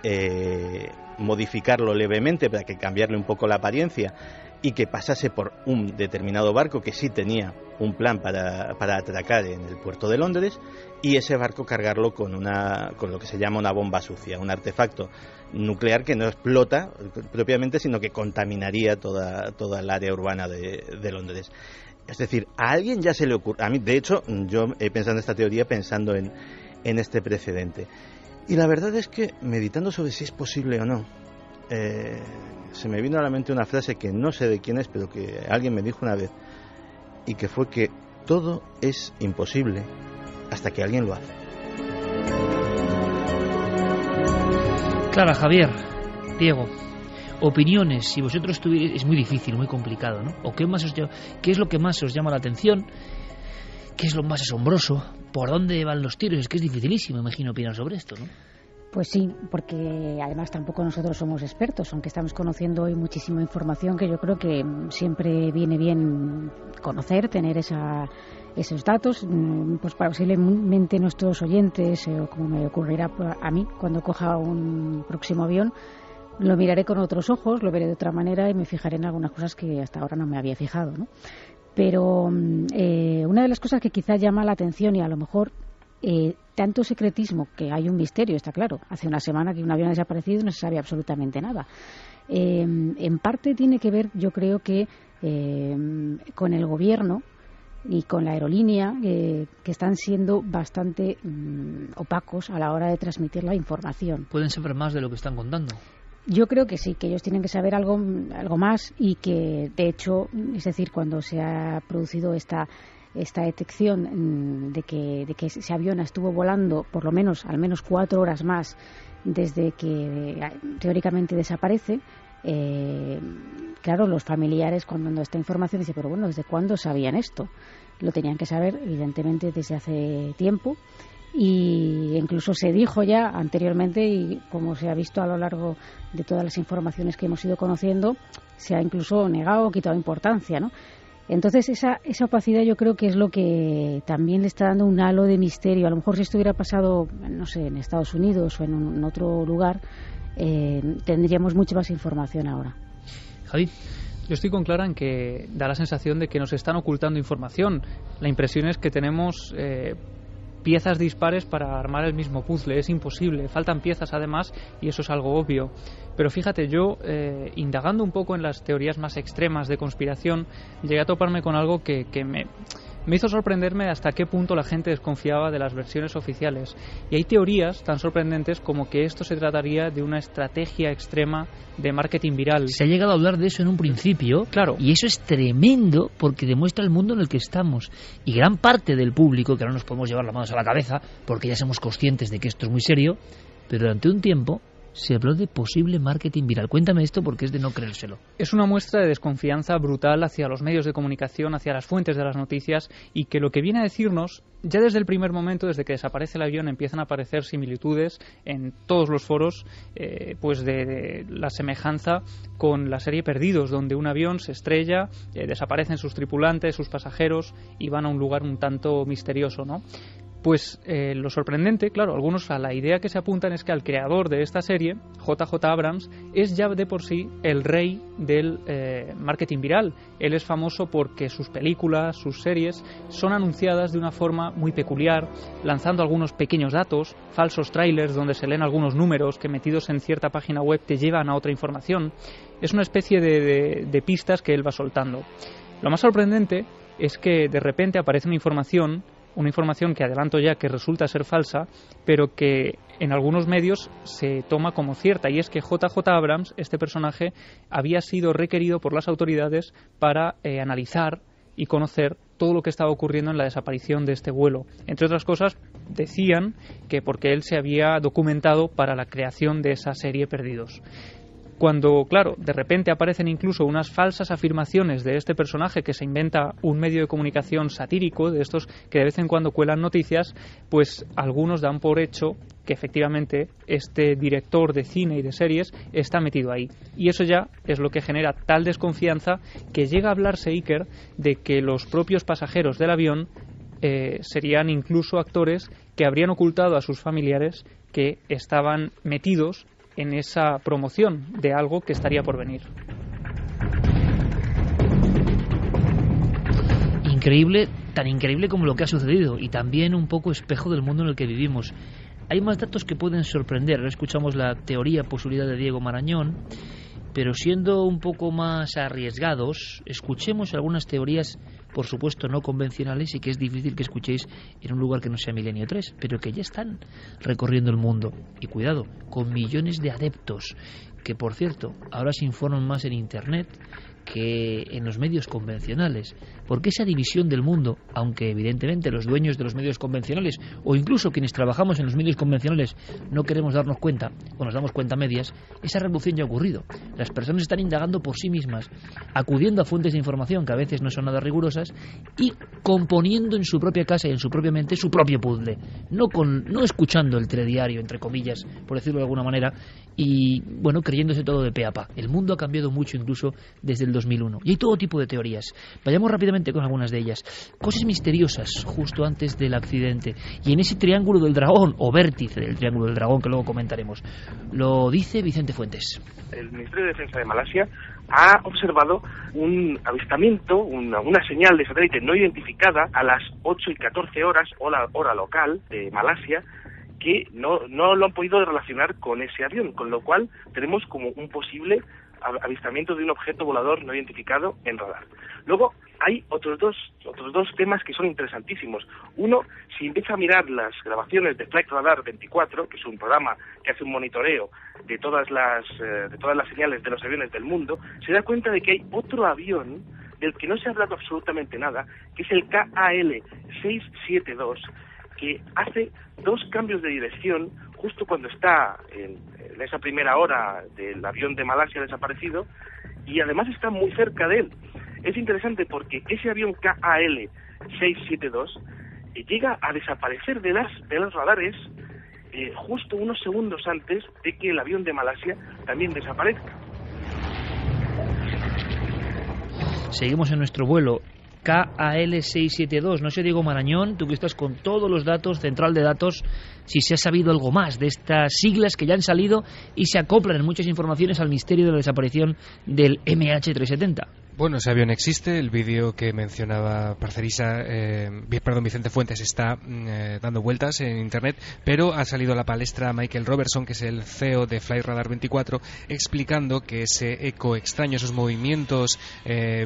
modificarlo levemente para que cambiarle un poco la apariencia y que pasase por un determinado barco que sí tenía un plan para atracar en el puerto de Londres, y ese barco cargarlo con lo que se llama una bomba sucia, un artefacto nuclear que no explota propiamente, sino que contaminaría toda el área urbana de Londres. Es decir, a alguien ya se le ocurre. A mí, de hecho, yo he pensado en esta teoría pensando en este precedente. Y la verdad es que, meditando sobre si es posible o no, se me vino a la mente una frase que no sé de quién es, pero que alguien me dijo una vez, y que fue que todo es imposible hasta que alguien lo hace. Clara, Javier, Diego, opiniones, si vosotros tuvierais, es muy difícil, muy complicado, ¿no? ¿O qué es lo que más os llama la atención? ¿Qué es lo más asombroso? ¿Por dónde van los tiros? Es que es dificilísimo, imagino, opinar sobre esto, ¿no? Pues sí, porque además tampoco nosotros somos expertos, aunque estamos conociendo hoy muchísima información que yo creo que siempre viene bien conocer, tener esos datos, pues posiblemente nuestros oyentes, o como me ocurrirá a mí cuando coja un próximo avión, lo miraré con otros ojos, lo veré de otra manera y me fijaré en algunas cosas que hasta ahora no me había fijado, ¿no? Pero una de las cosas que quizá llama la atención, y a lo mejor tanto secretismo, que hay un misterio, está claro. Hace una semana que un avión ha desaparecido y no se sabe absolutamente nada. En parte tiene que ver, yo creo que con el gobierno y con la aerolínea, que están siendo bastante opacos a la hora de transmitir la información. ¿Pueden saber más de lo que están contando? Yo creo que sí, que ellos tienen que saber algo más, y que, de hecho, es decir, cuando se ha producido esta detección de que ese avión estuvo volando al menos 4 horas más desde que teóricamente desaparece, claro, los familiares, cuando esta información, dicen, pero bueno, ¿desde cuándo sabían esto? Lo tenían que saber, evidentemente, desde hace tiempo. Y incluso se dijo ya anteriormente, y como se ha visto a lo largo de todas las informaciones que hemos ido conociendo, se ha incluso negado o quitado importancia, ¿no? Entonces esa opacidad yo creo que es lo que también le está dando un halo de misterio. A lo mejor si esto hubiera pasado, no sé, en Estados Unidos o en otro lugar, tendríamos mucha más información ahora. Javi. Yo estoy con Clara en que da la sensación de que nos están ocultando información. La impresión es que tenemos piezas dispares para armar el mismo puzzle. Es imposible, faltan piezas además, y eso es algo obvio. Pero fíjate, yo indagando un poco en las teorías más extremas de conspiración, llegué a toparme con algo que me hizo sorprenderme hasta qué punto la gente desconfiaba de las versiones oficiales. Y hay teorías tan sorprendentes como que esto se trataría de una estrategia extrema de marketing viral. Se ha llegado a hablar de eso en un principio, claro. Y eso es tremendo porque demuestra el mundo en el que estamos. Y gran parte del público, que ahora nos podemos llevar las manos a la cabeza porque ya somos conscientes de que esto es muy serio, pero durante un tiempo se habló de posible marketing viral. Cuéntame esto porque es de no creérselo. Es una muestra de desconfianza brutal hacia los medios de comunicación, hacia las fuentes de las noticias, y que lo que viene a decirnos, ya desde el primer momento, desde que desaparece el avión, empiezan a aparecer similitudes en todos los foros, pues de la semejanza con la serie Perdidos, donde un avión se estrella, desaparecen sus tripulantes, sus pasajeros, y van a un lugar un tanto misterioso, ¿no? Pues lo sorprendente, claro, algunos a la idea que se apuntan es que al creador de esta serie, JJ Abrams, es ya de por sí el rey del marketing viral. Él es famoso porque sus películas, sus series, son anunciadas de una forma muy peculiar, lanzando algunos pequeños datos, falsos trailers donde se leen algunos números que metidos en cierta página web te llevan a otra información. Es una especie de pistas que él va soltando. Lo más sorprendente es que de repente aparece una información que adelanto ya que resulta ser falsa, pero que en algunos medios se toma como cierta, y es que JJ Abrams, este personaje, había sido requerido por las autoridades para analizar y conocer todo lo que estaba ocurriendo en la desaparición de este vuelo. Entre otras cosas, decían que porque él se había documentado para la creación de esa serie Perdidos. Cuando, claro, de repente aparecen incluso unas falsas afirmaciones de este personaje que se inventa un medio de comunicación satírico, de estos que de vez en cuando cuelan noticias, pues algunos dan por hecho que efectivamente este director de cine y de series está metido ahí. Y eso ya es lo que genera tal desconfianza que llega a hablarse, Iker, de que los propios pasajeros del avión serían incluso actores que habrían ocultado a sus familiares que estaban metidos en esa promoción de algo que estaría por venir. Increíble, tan increíble como lo que ha sucedido, y también un poco espejo del mundo en el que vivimos. Hay más datos que pueden sorprender. Ahora escuchamos la teoría posibilidad de Diego Marañón, pero siendo un poco más arriesgados, escuchemos algunas teorías, por supuesto no convencionales, y que es difícil que escuchéis en un lugar que no sea Milenio 3, pero que ya están recorriendo el mundo. Y cuidado, con millones de adeptos, que por cierto, ahora se informan más en Internet que en los medios convencionales, porque esa división del mundo, aunque evidentemente los dueños de los medios convencionales o incluso quienes trabajamos en los medios convencionales no queremos darnos cuenta o nos damos cuenta a medias, esa revolución ya ha ocurrido. Las personas están indagando por sí mismas, acudiendo a fuentes de información que a veces no son nada rigurosas y componiendo en su propia casa y en su propia mente su propio puzzle, no escuchando el telediario, entre comillas, por decirlo de alguna manera, y bueno, creyéndose todo de pe a pa. El mundo ha cambiado mucho incluso desde el 2001 y hay todo tipo de teorías. Vayamos rápidamente con algunas de ellas. Cosas misteriosas justo antes del accidente y en ese triángulo del dragón o vértice del triángulo del dragón que luego comentaremos. Lo dice Vicente Fuentes. El Ministerio de Defensa de Malasia ha observado un avistamiento, una señal de satélite no identificada a las 8:14 horas, hora local de Malasia, que no lo han podido relacionar con ese avión, con lo cual tenemos como un posible avistamiento de un objeto volador no identificado en radar. Luego hay otros dos temas que son interesantísimos. Uno, si empieza a mirar las grabaciones de Flight Radar 24, que es un programa que hace un monitoreo de todas las señales de los aviones del mundo, se da cuenta de que hay otro avión del que no se ha hablado absolutamente nada, que es el KAL 672, que hace 2 cambios de dirección justo cuando está en esa primera hora del avión de Malasia desaparecido, y además está muy cerca de él. Es interesante porque ese avión KAL 672 llega a desaparecer de los radares justo unos segundos antes de que el avión de Malasia también desaparezca. Seguimos en nuestro vuelo. KAL672. No sé, Diego Marañón, tú que estás con todos los datos, central de datos, si se ha sabido algo más de estas siglas que ya han salido y se acoplan en muchas informaciones al misterio de la desaparición del MH370. Bueno, ese avión existe, el vídeo que mencionaba Vicente Fuentes está dando vueltas en internet, pero ha salido a la palestra Michael Robertson, que es el CEO de Flightradar 24, explicando que ese eco extraño, esos movimientos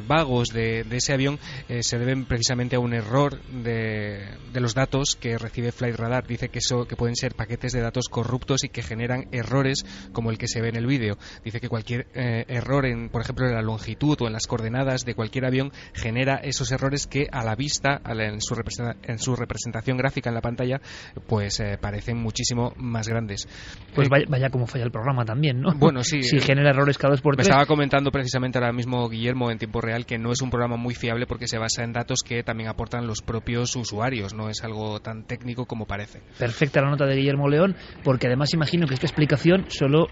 vagos de ese avión se deben precisamente a un error de los datos que recibe Flightradar. Dice que pueden ser paquetes de datos corruptos y que generan errores como el que se ve en el vídeo. Dice que cualquier error, por ejemplo, en la longitud o en las coordenadas de cualquier avión genera esos errores que a la vista, en su representación gráfica en la pantalla, pues parecen muchísimo más grandes. Pues vaya como falla el programa también, ¿no? Bueno, sí. Si genera errores cada 2x3. Me estaba comentando precisamente ahora mismo Guillermo en tiempo real que no es un programa muy fiable porque se basa en datos que también aportan los propios usuarios, no es algo tan técnico como parece. Perfecta la nota de Guillermo León, porque además imagino que esta explicación solo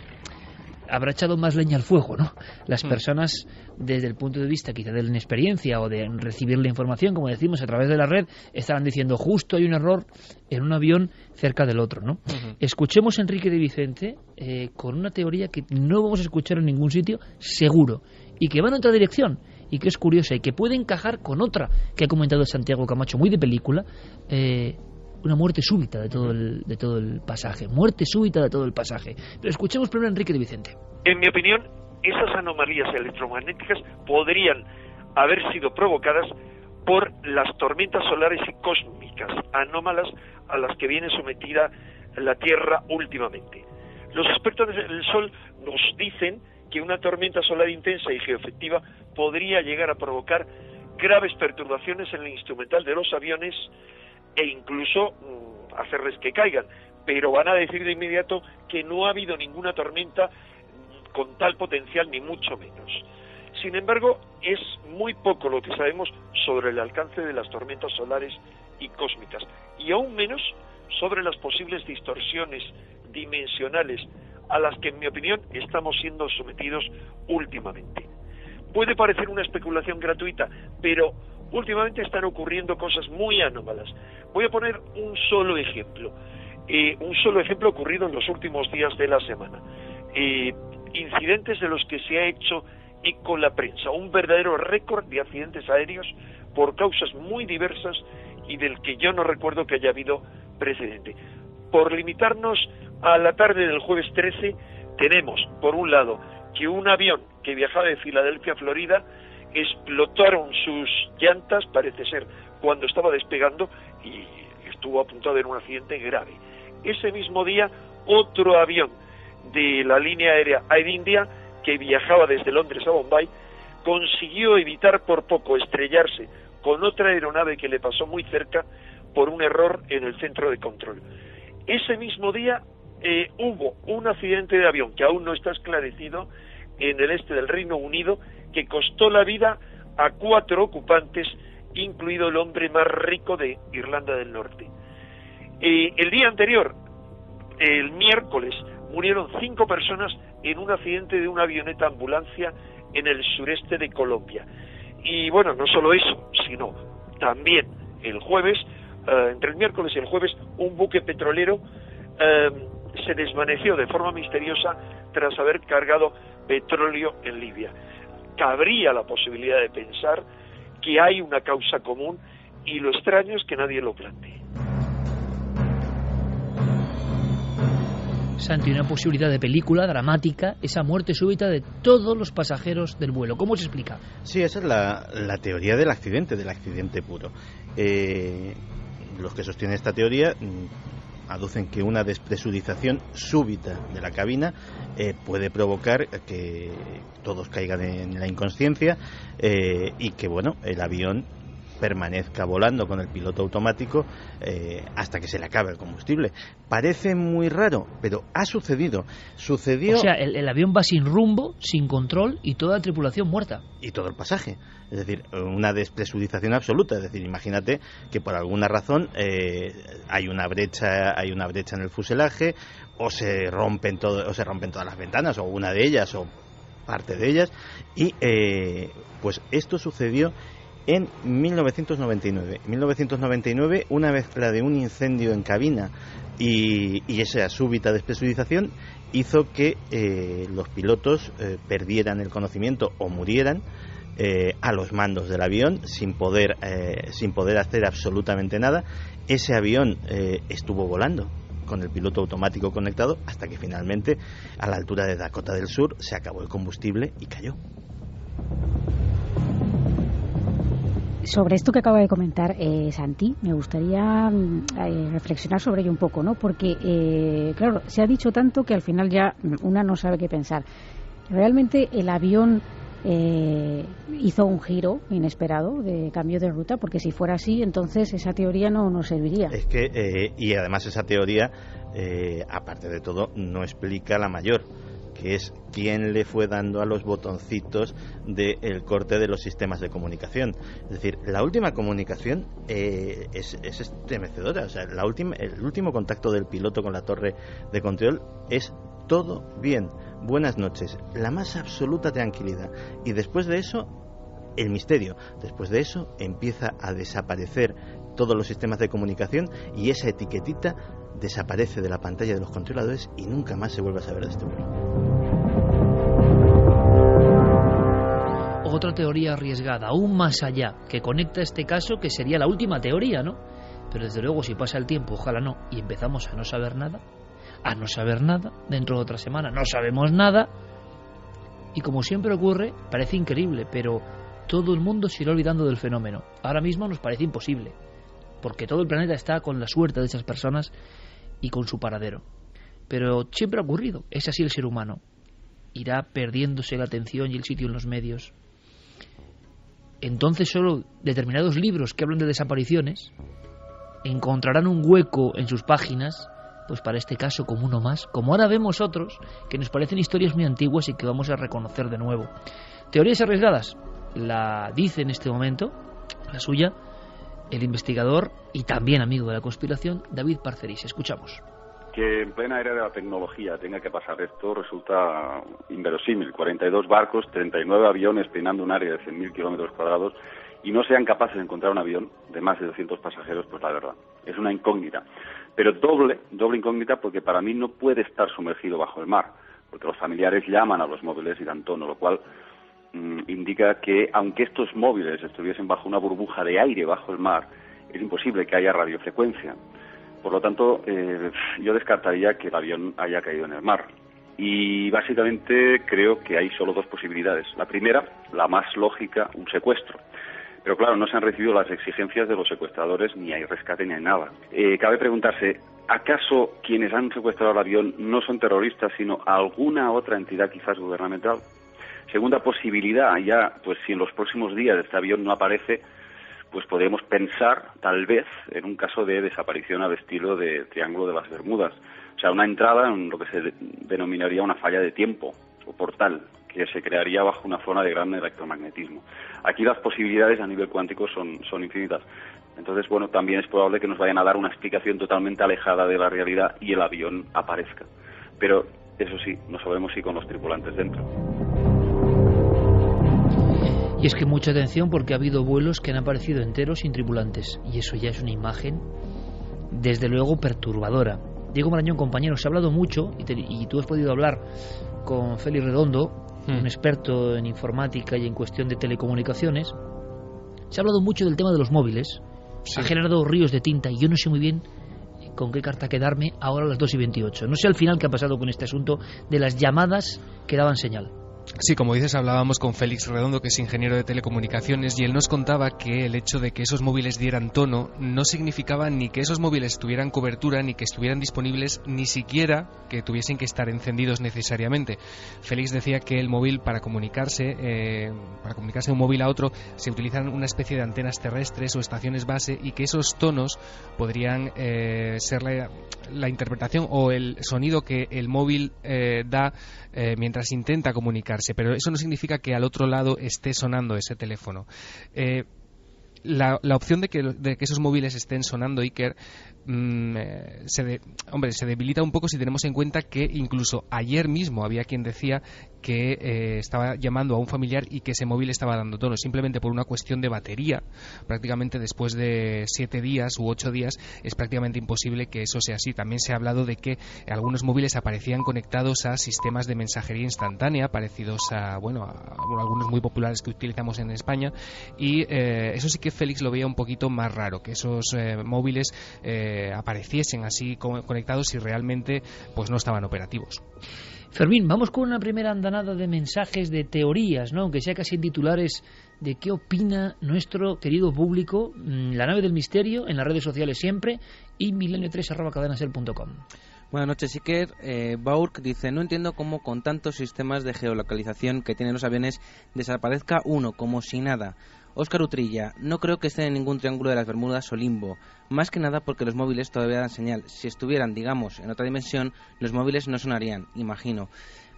habrá echado más leña al fuego, ¿no? Las personas, desde el punto de vista quizá de la inexperiencia o de recibir la información, como decimos, a través de la red, estarán diciendo justo hay un error en un avión cerca del otro, ¿no? Escuchemos a Enrique de Vicente con una teoría que no vamos a escuchar en ningún sitio, seguro, y que va en otra dirección, y que es curiosa, y que puede encajar con otra que ha comentado Santiago Camacho, muy de película, una muerte súbita de todo el pasaje. Muerte súbita de todo el pasaje. Pero escuchemos primero a Enrique de Vicente. En mi opinión, esas anomalías electromagnéticas podrían haber sido provocadas por las tormentas solares y cósmicas anómalas a las que viene sometida la Tierra últimamente. Los expertos del Sol nos dicen que una tormenta solar intensa y geoefectiva podría llegar a provocar graves perturbaciones en el instrumental de los aviones e incluso hacerles que caigan, pero van a decir de inmediato que no ha habido ninguna tormenta con tal potencial, ni mucho menos. Sin embargo, es muy poco lo que sabemos sobre el alcance de las tormentas solares y cósmicas, y aún menos sobre las posibles distorsiones dimensionales a las que, en mi opinión, estamos siendo sometidos últimamente. Puede parecer una especulación gratuita, pero últimamente están ocurriendo cosas muy anómalas. Voy a poner un solo ejemplo ocurrido en los últimos días de la semana. Incidentes de los que se ha hecho eco la prensa, un verdadero récord de accidentes aéreos por causas muy diversas y del que yo no recuerdo que haya habido precedente. Por limitarnos a la tarde del jueves 13, tenemos, por un lado, que un avión que viajaba de Filadelfia a Florida explotaron sus llantas, parece ser, cuando estaba despegando y estuvo apuntado en un accidente grave. Ese mismo día, otro avión de la línea aérea Air India, que viajaba desde Londres a Bombay, consiguió evitar por poco estrellarse con otra aeronave que le pasó muy cerca por un error en el centro de control. Ese mismo día hubo un accidente de avión que aún no está esclarecido en el este del Reino Unido, que costó la vida a 4 ocupantes, incluido el hombre más rico de Irlanda del Norte. El día anterior, el miércoles, murieron 5 personas en un accidente de una avioneta ambulancia en el sureste de Colombia. Y bueno, no solo eso, sino también el jueves, entre el miércoles y el jueves, un buque petrolero se desvaneció de forma misteriosa tras haber cargado petróleo en Libia. Cabría la posibilidad de pensar que hay una causa común, y lo extraño es que nadie lo plantee. Santi, una posibilidad de película dramática, esa muerte súbita de todos los pasajeros del vuelo. ¿Cómo se explica? Sí, esa es la teoría del accidente puro. Los que sostienen esta teoría aducen que una despresurización súbita de la cabina puede provocar que todos caigan en la inconsciencia y que, bueno, el avión permanezca volando con el piloto automático hasta que se le acabe el combustible. Parece muy raro, pero ha sucedido. Sucedió... O sea, el avión va sin rumbo, sin control, y toda la tripulación muerta. Y todo el pasaje. Es decir, una despresurización absoluta. Es decir, imagínate que por alguna razón hay una brecha en el fuselaje, o se rompen todas las ventanas, o una de ellas, o parte de ellas, y pues esto sucedió en 1999. En 1999, una mezcla de un incendio en cabina y esa súbita despresurización hizo que los pilotos perdieran el conocimiento o murieran a los mandos del avión sin poder hacer absolutamente nada. Ese avión estuvo volando con el piloto automático conectado hasta que finalmente, a la altura de Dakota del Sur, se acabó el combustible y cayó. Sobre esto que acaba de comentar Santi, me gustaría reflexionar sobre ello un poco, ¿no? Porque, claro, se ha dicho tanto que al final ya una no sabe qué pensar. ¿Realmente el avión hizo un giro inesperado de cambio de ruta? Porque si fuera así, entonces esa teoría no nos serviría. Es que, y además esa teoría, aparte de todo, no explica la mayor, que es quién le fue dando a los botoncitos del corte de los sistemas de comunicación. Es decir, la última comunicación es estremecedora. O sea, el último contacto del piloto con la torre de control es todo bien, buenas noches, la más absoluta tranquilidad. Y después de eso, el misterio. Después de eso empieza a desaparecer todos los sistemas de comunicación y esa etiquetita desaparece de la pantalla de los controladores y nunca más se vuelve a saber de este vuelo. Otra teoría arriesgada, aún más allá, que conecta este caso, que sería la última teoría, ¿no? Pero desde luego, si pasa el tiempo, ojalá no, y empezamos a no saber nada, dentro de otra semana no sabemos nada, y como siempre ocurre, parece increíble, pero todo el mundo se irá olvidando del fenómeno. Ahora mismo nos parece imposible, porque todo el planeta está con la suerte de esas personas y con su paradero. Pero siempre ha ocurrido, es así el ser humano. Irá perdiéndose la atención y el sitio en los medios. Entonces solo determinados libros que hablan de desapariciones encontrarán un hueco en sus páginas, pues para este caso como uno más, como ahora vemos otros que nos parecen historias muy antiguas y que vamos a reconocer de nuevo. Teorías arriesgadas, la dice en este momento, la suya, el investigador y también amigo de la conspiración, David Parcerís. Escuchamos. Que en plena era de la tecnología tenga que pasar esto resulta inverosímil. 42 barcos, 39 aviones peinando un área de 100.000 kilómetros cuadrados y no sean capaces de encontrar un avión de más de 200 pasajeros, pues la verdad, es una incógnita. Pero doble incógnita, porque para mí no puede estar sumergido bajo el mar, porque los familiares llaman a los móviles y dan tono, lo cual indica que aunque estos móviles estuviesen bajo una burbuja de aire bajo el mar, es imposible que haya radiofrecuencia. Por lo tanto, yo descartaría que el avión haya caído en el mar. Y básicamente creo que hay solo dos posibilidades. La primera, la más lógica, un secuestro. Pero claro, no se han recibido las exigencias de los secuestradores, ni hay rescate ni hay nada. Cabe preguntarse, ¿acaso quienes han secuestrado el avión no son terroristas, sino alguna otra entidad quizás gubernamental? Segunda posibilidad, ya, pues si en los próximos días este avión no aparece, pues podemos pensar, tal vez, en un caso de desaparición al estilo de Triángulo de las Bermudas. O sea, una entrada en lo que se denominaría una falla de tiempo, o portal, que se crearía bajo una zona de gran electromagnetismo. Aquí las posibilidades a nivel cuántico son infinitas. Entonces, bueno, también es probable que nos vayan a dar una explicación totalmente alejada de la realidad y el avión aparezca. Pero, eso sí, no sabemos si con los tripulantes dentro. Y es que mucha atención, porque ha habido vuelos que han aparecido enteros sin tripulantes, y eso ya es una imagen desde luego perturbadora. Diego Marañón, compañero, se ha hablado mucho, y tú has podido hablar con Félix Redondo, un experto en informática y en cuestión de telecomunicaciones. Se ha hablado mucho del tema de los móviles, ha generado ríos de tinta, y yo no sé muy bien con qué carta quedarme ahora a las 2:28. No sé al final qué ha pasado con este asunto de las llamadas que daban señal. Sí, como dices, hablábamos con Félix Redondo, que es ingeniero de telecomunicaciones, y él nos contaba que el hecho de que esos móviles dieran tono no significaba ni que esos móviles tuvieran cobertura, ni que estuvieran disponibles, ni siquiera que tuviesen que estar encendidos necesariamente. Félix decía que el móvil, para comunicarse de un móvil a otro, se utilizan una especie de antenas terrestres o estaciones base, y que esos tonos podrían ser la interpretación o el sonido que el móvil da mientras intenta comunicarse, pero eso no significa que al otro lado esté sonando ese teléfono. la opción de que esos móviles estén sonando, Iker, se debilita un poco si tenemos en cuenta que incluso ayer mismo había quien decía que estaba llamando a un familiar y que ese móvil estaba dando tono, simplemente por una cuestión de batería. Prácticamente después de 7 días u 8 días es prácticamente imposible que eso sea así. También se ha hablado de que algunos móviles aparecían conectados a sistemas de mensajería instantánea parecidos a algunos muy populares que utilizamos en España, y eso sí que Félix lo veía un poquito más raro, que esos móviles apareciesen así conectados y realmente pues no estaban operativos. Fermín, vamos con una primera andanada de mensajes, de teorías, ¿no? Aunque sea casi en titulares, de qué opina nuestro querido público, La Nave del Misterio, en las redes sociales siempre, y milenio3@cadenaser.com. Buenas noches, Iker. Baurk dice: no entiendo cómo con tantos sistemas de geolocalización que tienen los aviones desaparezca uno como si nada. Óscar Utrilla: no creo que estén en ningún triángulo de las Bermudas o limbo, más que nada porque los móviles todavía dan señal. Si estuvieran, digamos, en otra dimensión, los móviles no sonarían, imagino.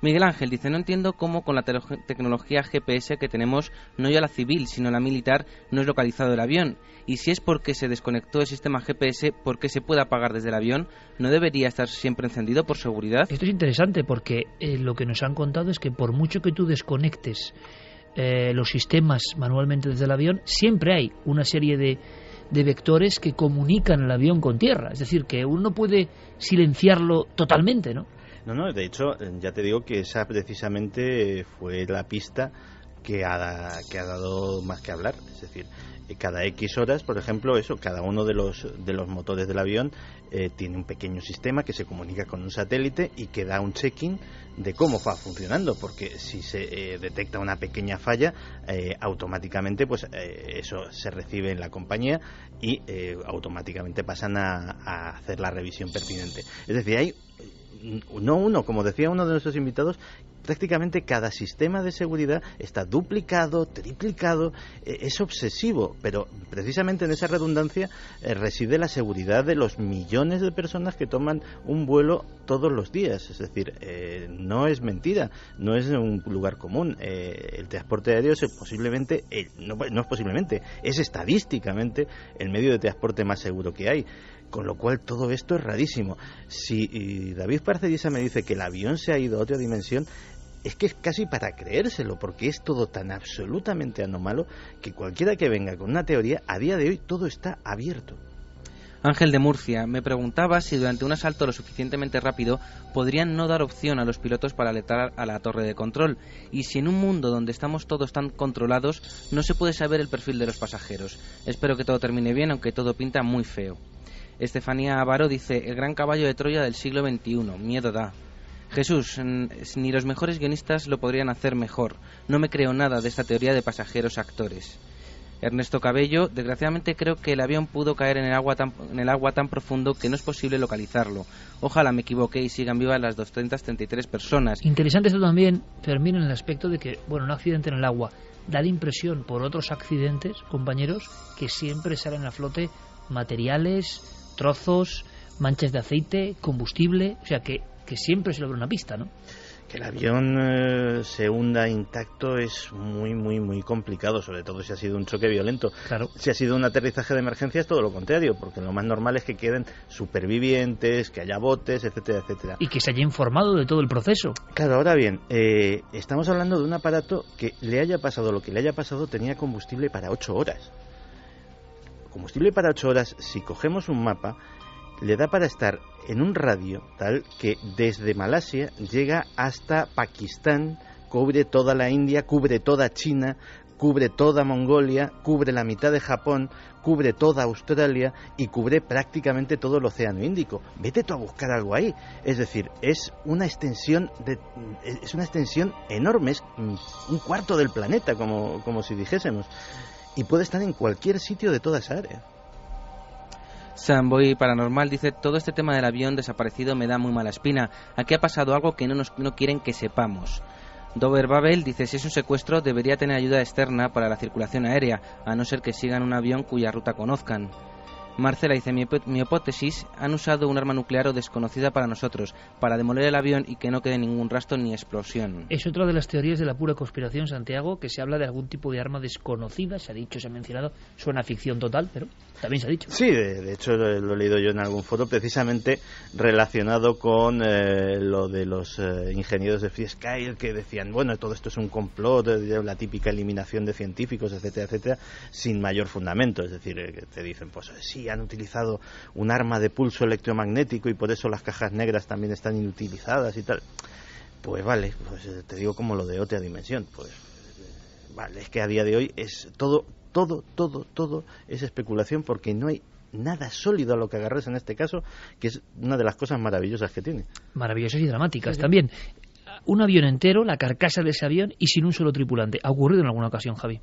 Miguel Ángel dice: no entiendo cómo con la tecnología GPS que tenemos, no ya la civil, sino la militar, no es localizado el avión. Y si es porque se desconectó el sistema GPS, ¿por qué se puede apagar desde el avión? ¿No debería estar siempre encendido por seguridad? Esto es interesante porque lo que nos han contado es que por mucho que tú desconectes los sistemas manualmente desde el avión, siempre hay una serie de vectores que comunican el avión con tierra. Es decir, que uno no puede silenciarlo totalmente, ¿no? No, de hecho, ya te digo que esa precisamente fue la pista que ha dado más que hablar. Es decir, cada X horas, por ejemplo, cada uno de los motores del avión tiene un pequeño sistema que se comunica con un satélite y que da un check-in de cómo va funcionando, porque si se detecta una pequeña falla, automáticamente pues eso se recibe en la compañía y automáticamente pasan a hacer la revisión pertinente. Es decir, hay como decía uno de nuestros invitados, prácticamente cada sistema de seguridad está duplicado, triplicado, es obsesivo, pero precisamente en esa redundancia reside la seguridad de los millones de personas que toman un vuelo todos los días. Es decir, no es mentira, no es un lugar común. El transporte aéreo es es estadísticamente el medio de transporte más seguro que hay. Con lo cual todo esto es rarísimo. Si David Parcellisa me dice que el avión se ha ido a otra dimensión, es que es casi para creérselo, porque es todo tan absolutamente anómalo que cualquiera que venga con una teoría, a día de hoy todo está abierto. Ángel de Murcia me preguntaba si durante un asalto lo suficientemente rápido podrían no dar opción a los pilotos para alertar a la torre de control, y si en un mundo donde estamos todos tan controlados no se puede saber el perfil de los pasajeros. Espero que todo termine bien, aunque todo pinta muy feo. Estefanía Avaro dice: el gran caballo de Troya del siglo XXI, miedo da. Jesús: ni los mejores guionistas lo podrían hacer mejor. No me creo nada de esta teoría de pasajeros actores. Ernesto Cabello: desgraciadamente creo que el avión pudo caer en el agua tan profundo que no es posible localizarlo. Ojalá me equivoque y sigan vivas las 233 personas. Interesante esto también, Fermín, en el aspecto de que, un accidente en el agua da la impresión por otros accidentes, compañeros, que siempre salen a flote materiales, trozos, manchas de aceite, combustible, o sea que siempre se logra una pista, ¿no? Que el avión se hunda intacto es muy, muy, muy complicado, sobre todo si ha sido un choque violento. Claro. Si ha sido un aterrizaje de emergencia es todo lo contrario, porque lo más normal es que queden supervivientes, que haya botes, etcétera, etcétera. Y que se haya informado de todo el proceso. Claro, ahora bien, estamos hablando de un aparato que le haya pasado lo que le haya pasado, tenía combustible para 8 horas. Combustible para 8 horas, si cogemos un mapa, le da para estar en un radio tal que desde Malasia llega hasta Pakistán, cubre toda la India, cubre toda China, cubre toda Mongolia, cubre la mitad de Japón, cubre toda Australia y cubre prácticamente todo el Océano Índico. Vete tú a buscar algo ahí. Es decir, es una extensión enorme, es un cuarto del planeta, como si dijésemos. Y puede estar en cualquier sitio de toda esa área. Samboy Paranormal dice: todo este tema del avión desaparecido me da muy mala espina. Aquí ha pasado algo que no quieren que sepamos. Dover Babel dice: si es un secuestro debería tener ayuda externa para la circulación aérea, a no ser que sigan un avión cuya ruta conozcan. Marcela dice, mi hipótesis, han usado un arma nuclear o desconocida para nosotros, para demoler el avión y que no quede ningún rastro ni explosión. Es otra de las teorías de la pura conspiración, Santiago, que se habla de algún tipo de arma desconocida, se ha dicho, se ha mencionado, suena ficción total, pero también se ha dicho. Sí, de hecho lo he leído yo en algún foro, precisamente relacionado con lo de los ingenieros de Free Sky, que decían, bueno, todo esto es un complot, la típica eliminación de científicos, etcétera, etcétera, sin mayor fundamento. Es decir, que te dicen, pues sí, han utilizado un arma de pulso electromagnético y por eso las cajas negras también están inutilizadas y tal. Pues vale, pues te digo como lo de otra dimensión. Pues vale, es que a día de hoy es todo es especulación, porque no hay nada sólido a lo que agarres en este caso, que es una de las cosas maravillosas que tiene. Maravillosas y dramáticas también. Un avión entero, la carcasa de ese avión y sin un solo tripulante. ¿Ha ocurrido en alguna ocasión, Javi?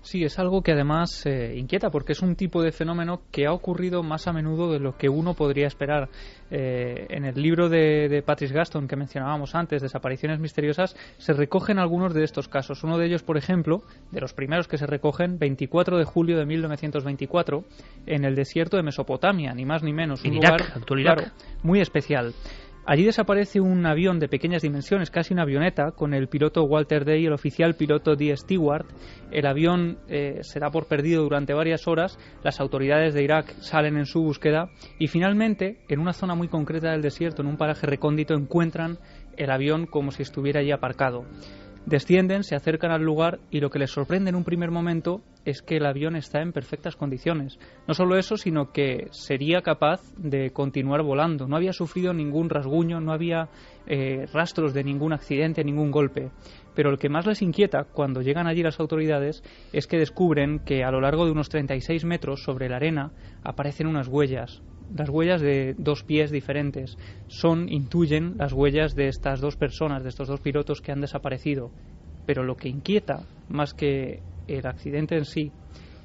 Sí, es algo que además inquieta, porque es un tipo de fenómeno que ha ocurrido más a menudo de lo que uno podría esperar. En el libro de Patrice Gaston que mencionábamos antes, Desapariciones misteriosas, se recogen algunos de estos casos. Uno de ellos, por ejemplo, de los primeros que se recogen, 24 de julio de 1924, en el desierto de Mesopotamia, ni más ni menos. Un lugar, actual Irak. Claro, muy especial. Allí desaparece un avión de pequeñas dimensiones, casi una avioneta, con el piloto Walter Day y el oficial piloto Dee Stewart. El avión se da por perdido durante varias horas, las autoridades de Irak salen en su búsqueda y finalmente, en una zona muy concreta del desierto, en un paraje recóndito, encuentran el avión como si estuviera allí aparcado. Descienden, se acercan al lugar y lo que les sorprende en un primer momento es que el avión está en perfectas condiciones. No solo eso, sino que sería capaz de continuar volando. No había sufrido ningún rasguño, no había rastros de ningún accidente, ningún golpe. Pero lo que más les inquieta cuando llegan allí las autoridades es que descubren que a lo largo de unos 36 metros sobre la arena aparecen unas huellas. Las huellas de dos pies diferentes intuyen las huellas de estas dos personas, de estos dos pilotos que han desaparecido. Pero lo que inquieta, más que el accidente en sí,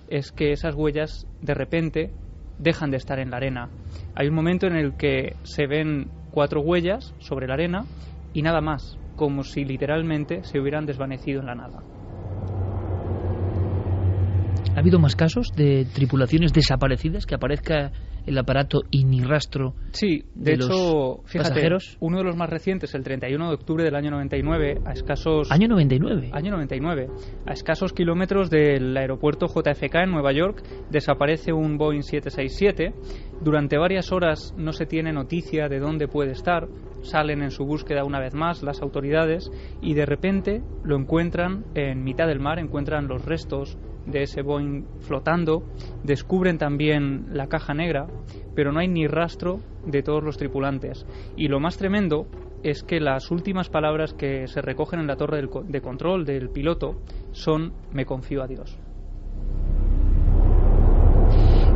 es que esas huellas de repente dejan de estar en la arena. Hay un momento en el que se ven 4 huellas sobre la arena y nada más, como si literalmente se hubieran desvanecido en la nada. ¿Ha habido más casos de tripulaciones desaparecidas, que aparezca el aparato y ni rastro? Sí, de hecho, los fíjate, pasajeros. Uno de los más recientes, el 31 de octubre del año 99, a escasos... ¿Año 99? Año 99. A escasos kilómetros del aeropuerto JFK en Nueva York, desaparece un Boeing 767. Durante varias horas no se tiene noticia de dónde puede estar. Salen en su búsqueda una vez más las autoridades y de repente lo encuentran en mitad del mar, encuentran los restos de ese Boeing flotando, descubren también la caja negra, pero no hay ni rastro de todos los tripulantes. Y lo más tremendo es que las últimas palabras que se recogen en la torre de control del piloto son: me confío a Dios.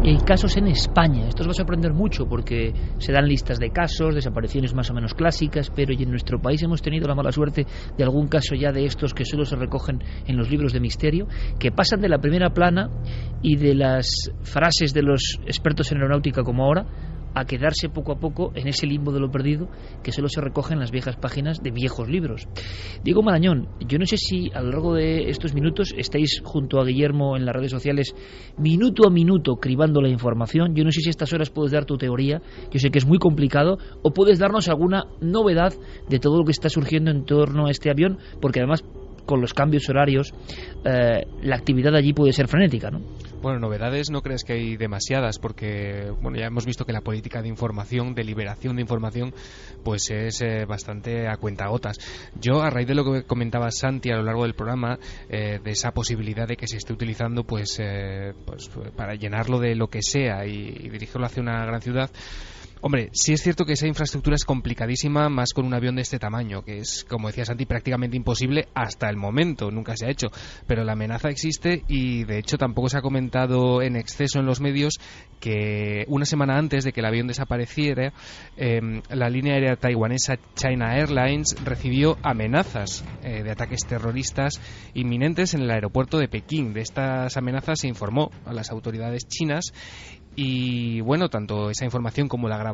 Y hay casos en España. Esto os va a sorprender mucho porque se dan listas de casos, desapariciones más o menos clásicas, pero y en nuestro país hemos tenido la mala suerte de algún caso ya de estos que solo se recogen en los libros de misterio, que pasan de la primera plana y de las frases de los expertos en aeronáutica como ahora, a quedarse poco a poco en ese limbo de lo perdido que solo se recoge en las viejas páginas de viejos libros. Diego Marañón, yo no sé si a lo largo de estos minutos estáis junto a Guillermo en las redes sociales minuto a minuto cribando la información. Yo no sé si a estas horas puedes dar tu teoría, yo sé que es muy complicado, o puedes darnos alguna novedad de todo lo que está surgiendo en torno a este avión, porque además con los cambios horarios la actividad allí puede ser frenética, ¿no? Bueno, novedades no crees que hay demasiadas, porque bueno, ya hemos visto que la política de información, de liberación de información, pues es bastante a cuentagotas. Yo, a raíz de lo que comentaba Santi a lo largo del programa, de esa posibilidad de que se esté utilizando pues para llenarlo de lo que sea y dirigirlo hacia una gran ciudad. Hombre, sí es cierto que esa infraestructura es complicadísima, más con un avión de este tamaño, que es, como decía Santi, prácticamente imposible hasta el momento, nunca se ha hecho, pero la amenaza existe y de hecho tampoco se ha comentado en exceso en los medios que una semana antes de que el avión desapareciera, la línea aérea taiwanesa China Airlines recibió amenazas de ataques terroristas inminentes en el aeropuerto de Pekín. De estas amenazas se informó a las autoridades chinas. Y bueno, tanto esa información como la grabación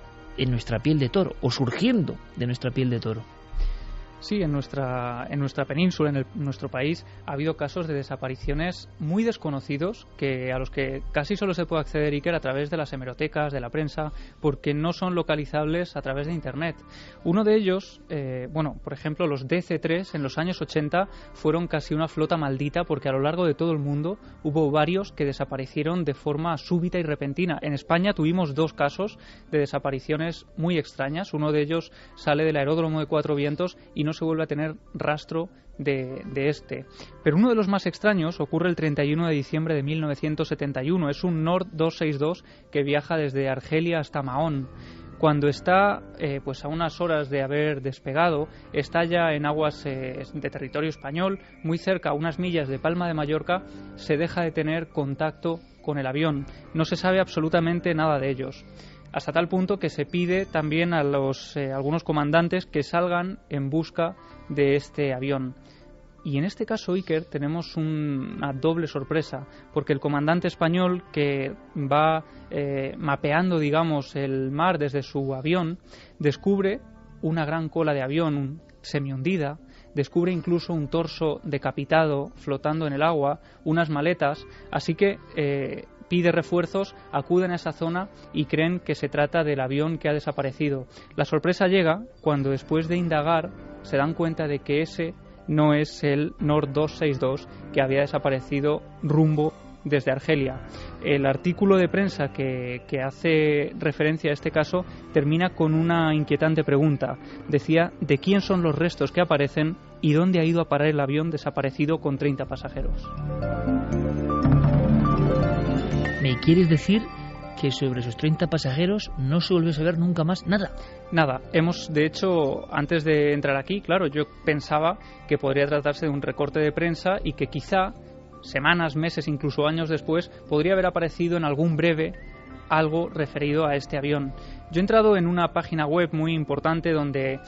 en nuestra piel de toro, o surgiendo de nuestra piel de toro. Sí, en nuestra península, en nuestro país, ha habido casos de desapariciones muy desconocidos a los que casi solo se puede acceder, Iker, a través de las hemerotecas, de la prensa, porque no son localizables a través de Internet. Uno de ellos, por ejemplo, los DC-3 en los años 80 fueron casi una flota maldita, porque a lo largo de todo el mundo hubo varios que desaparecieron de forma súbita y repentina. En España tuvimos 2 casos de desapariciones muy extrañas. Uno de ellos sale del aeródromo de Cuatro Vientos y no se vuelve a tener rastro de este. Pero uno de los más extraños ocurre el 31 de diciembre de 1971. Es un Nord 262 que viaja desde Argelia hasta Mahón. Cuando está a unas horas de haber despegado, está ya en aguas de territorio español, muy cerca, a unas millas de Palma de Mallorca, se deja de tener contacto con el avión. No se sabe absolutamente nada de ellos. Hasta tal punto que se pide también a algunos comandantes que salgan en busca de este avión. Y en este caso, Iker, tenemos una doble sorpresa, porque el comandante español que va mapeando, digamos, el mar desde su avión, descubre una gran cola de avión semi-hundida, descubre incluso un torso decapitado flotando en el agua, unas maletas, así que pide refuerzos, acuden a esa zona y creen que se trata del avión que ha desaparecido. La sorpresa llega cuando, después de indagar, se dan cuenta de que ese no es el Nord 262 que había desaparecido rumbo desde Argelia. El artículo de prensa que hace referencia a este caso termina con una inquietante pregunta. Decía: ¿de quién son los restos que aparecen y dónde ha ido a parar el avión desaparecido con 30 pasajeros? ¿Me quieres decir que sobre esos 30 pasajeros no se volvió a saber nunca más nada? Nada. De hecho, antes de entrar aquí, claro, yo pensaba que podría tratarse de un recorte de prensa y que quizá semanas, meses, incluso años después, podría haber aparecido en algún breve algo referido a este avión. Yo he entrado en una página web muy importante donde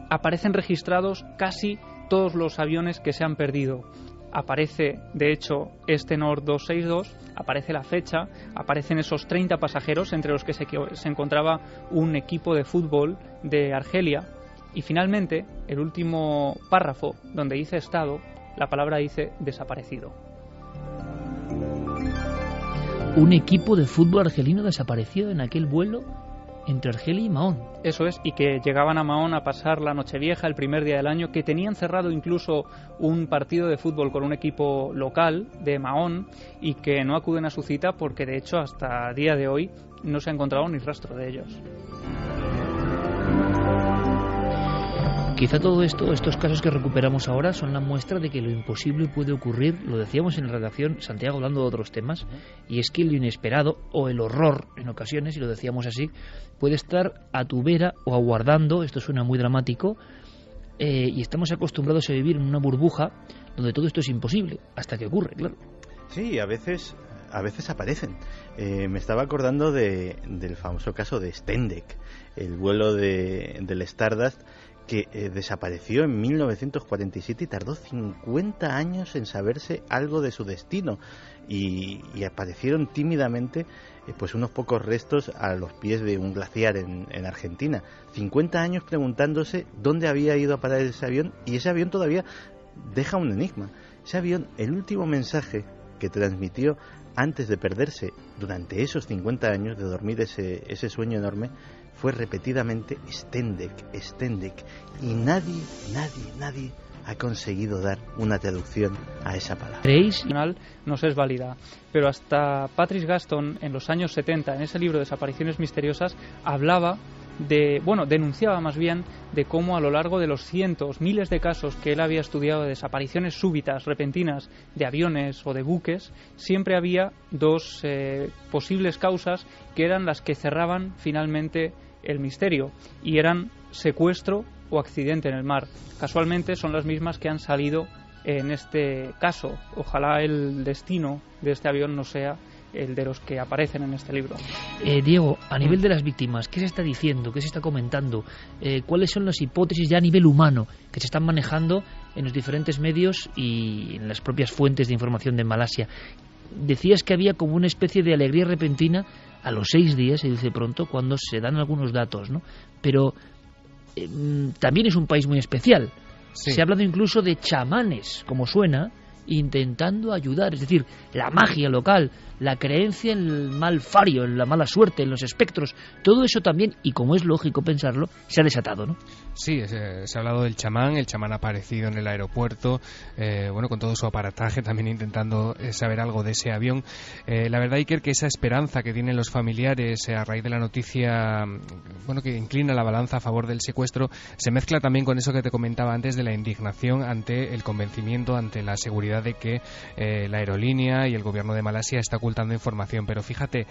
aparecen registrados casi todos los aviones que se han perdido. Aparece, de hecho, este Nord 262, aparece la fecha, aparecen esos 30 pasajeros, entre los que se encontraba un equipo de fútbol de Argelia, y finalmente, el último párrafo, donde dice estado, la palabra dice desaparecido. Un equipo de fútbol argelino desapareció en aquel vuelo entre Argelia y Mahón. Eso es, y que llegaban a Mahón a pasar la Nochevieja, el primer día del año, que tenían cerrado incluso un partido de fútbol con un equipo local de Mahón y que no acuden a su cita porque, de hecho, hasta día de hoy no se ha encontrado ni rastro de ellos. Quizá todo esto, estos casos que recuperamos ahora, son la muestra de que lo imposible puede ocurrir. Lo decíamos en la redacción, Santiago, hablando de otros temas, y es que lo inesperado o el horror, en ocasiones, y lo decíamos así, puede estar a tu vera o aguardando. Esto suena muy dramático, y estamos acostumbrados a vivir en una burbuja donde todo esto es imposible, hasta que ocurre, claro. Sí, a veces aparecen. Me estaba acordando del famoso caso de Stendek, el vuelo del Stardust, que desapareció en 1947 y tardó 50 años en saberse algo de su destino, y aparecieron tímidamente unos pocos restos a los pies de un glaciar en Argentina. 50 años preguntándose dónde había ido a parar ese avión, y ese avión todavía deja un enigma. Ese avión, el último mensaje que transmitió antes de perderse durante esos 50 años, de dormir ese sueño enorme, fue repetidamente Stendek, y nadie ha conseguido dar una traducción a esa palabra. No se es válida, pero hasta Patrice Gaston en los años 70, en ese libro Desapariciones misteriosas, denunciaba más bien de cómo a lo largo de los cientos, miles de casos que él había estudiado de desapariciones súbitas, repentinas, de aviones o de buques, siempre había 2 posibles causas que eran las que cerraban finalmente el misterio, y eran secuestro o accidente en el mar. Casualmente son las mismas que han salido en este caso. Ojalá el destino de este avión no sea el de los que aparecen en este libro. Diego, a nivel de las víctimas, ¿qué se está diciendo? ¿Qué se está comentando? ¿Cuáles son las hipótesis ya a nivel humano que se están manejando en los diferentes medios y en las propias fuentes de información de Malasia? Decías que había como una especie de alegría repentina a los 6 días, se dice pronto, cuando se dan algunos datos, ¿no? Pero también es un país muy especial. Sí. Se ha hablado incluso de chamanes, como suena, intentando ayudar, es decir, la magia local, la creencia en el mal fario, en la mala suerte, en los espectros, todo eso también, y como es lógico pensarlo, se ha desatado, ¿no? Sí, se ha hablado del chamán, el chamán ha aparecido en el aeropuerto, bueno, con todo su aparataje, también intentando saber algo de ese avión. La verdad, Iker, que esa esperanza que tienen los familiares a raíz de la noticia, bueno, que inclina la balanza a favor del secuestro, se mezcla también con eso que te comentaba antes de la indignación ante el convencimiento, ante la seguridad de que la aerolínea y el gobierno de Malasia está ocultando información. Pero fíjate,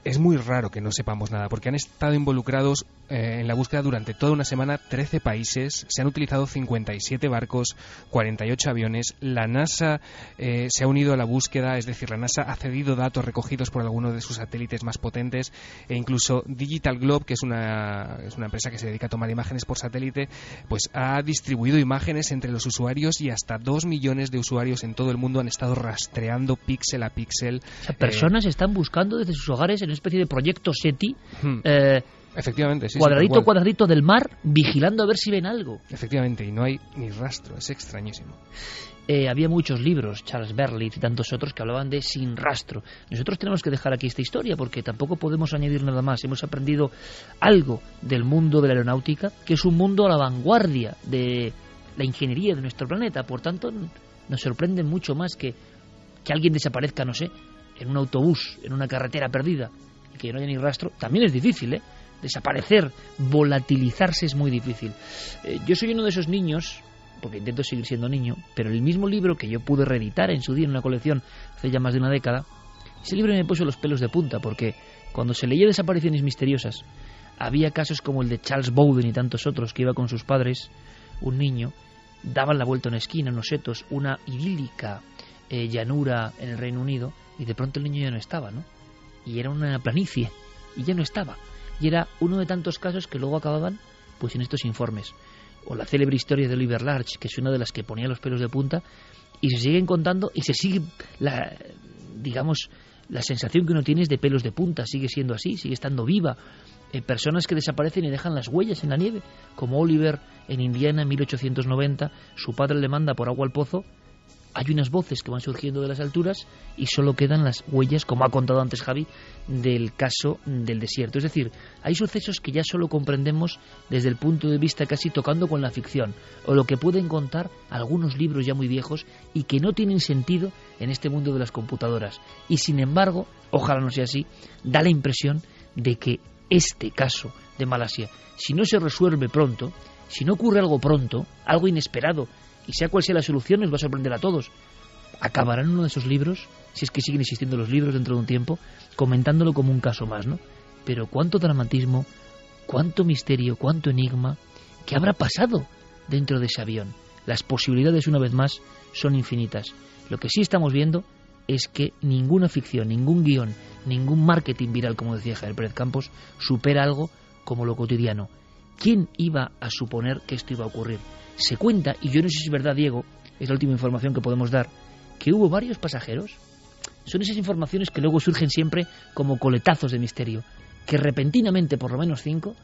es muy raro que no sepamos nada, porque han estado involucrados en la búsqueda durante toda una semana 13 países, se han utilizado 57 barcos, 48 aviones, la NASA se ha unido a la búsqueda, es decir, la NASA ha cedido datos recogidos por algunos de sus satélites más potentes, e incluso Digital Globe, que es una empresa que se dedica a tomar imágenes por satélite, pues ha distribuido imágenes entre los usuarios, y hasta 2 millones de usuarios en todo el mundo han estado rastreando píxel a píxel. O sea, personas están buscando desde sus hogares en una especie de proyecto SETI, efectivamente, sí, cuadradito sí, cuadradito del mar, vigilando a ver si ven algo. Efectivamente, y no hay ni rastro, es extrañísimo. Había muchos libros, Charles Berlitz y tantos otros, que hablaban de sin rastro. Nosotros tenemos que dejar aquí esta historia, porque tampoco podemos añadir nada más. Hemos aprendido algo del mundo de la aeronáutica, que es un mundo a la vanguardia de la ingeniería de nuestro planeta. Por tanto, nos sorprende mucho más que alguien desaparezca, no sé, en un autobús, en una carretera perdida, y que no haya ni rastro. También es difícil, ¿eh? Desaparecer, volatilizarse es muy difícil. Yo soy uno de esos niños, porque intento seguir siendo niño, pero el mismo libro que yo pude reeditar en su día en una colección hace ya más de una década, ese libro me puso los pelos de punta, porque cuando se leía Desapariciones misteriosas, había casos como el de Charles Bowden y tantos otros, que iba con sus padres, un niño, daban la vuelta a una esquina, unos setos, una idílica llanura en el Reino Unido, y de pronto el niño ya no estaba, ¿no? Y era una planicie, y ya no estaba. Y era uno de tantos casos que luego acababan pues en estos informes. O la célebre historia de Oliver Larch, que es una de las que ponía los pelos de punta, y se siguen contando, y se sigue, la sensación que uno tiene es de pelos de punta, sigue siendo así, sigue estando viva. Personas que desaparecen y dejan las huellas en la nieve, como Oliver en Indiana en 1890, su padre le manda por agua al pozo. Hay unas voces que van surgiendo de las alturas y solo quedan las huellas, como ha contado antes Javi, del caso del desierto. Es decir, hay sucesos que ya solo comprendemos desde el punto de vista casi tocando con la ficción, o lo que pueden contar algunos libros ya muy viejos y que no tienen sentido en este mundo de las computadoras. Y sin embargo, ojalá no sea así, da la impresión de que este caso de Malasia, si no se resuelve pronto, si no ocurre algo pronto, algo inesperado, y sea cual sea la solución, nos va a sorprender a todos. Acabarán uno de esos libros, si es que siguen existiendo los libros dentro de un tiempo, comentándolo como un caso más, ¿no? Pero cuánto dramatismo, cuánto misterio, cuánto enigma, ¿qué habrá pasado dentro de ese avión? Las posibilidades, una vez más, son infinitas. Lo que sí estamos viendo es que ninguna ficción, ningún guión, ningún marketing viral, como decía Javier Pérez Campos, supera algo como lo cotidiano. ¿Quién iba a suponer que esto iba a ocurrir? Se cuenta, y yo no sé si es verdad, Diego, es la última información que podemos dar, que hubo varios pasajeros. Son esas informaciones que luego surgen siempre como coletazos de misterio, que repentinamente, por lo menos 5,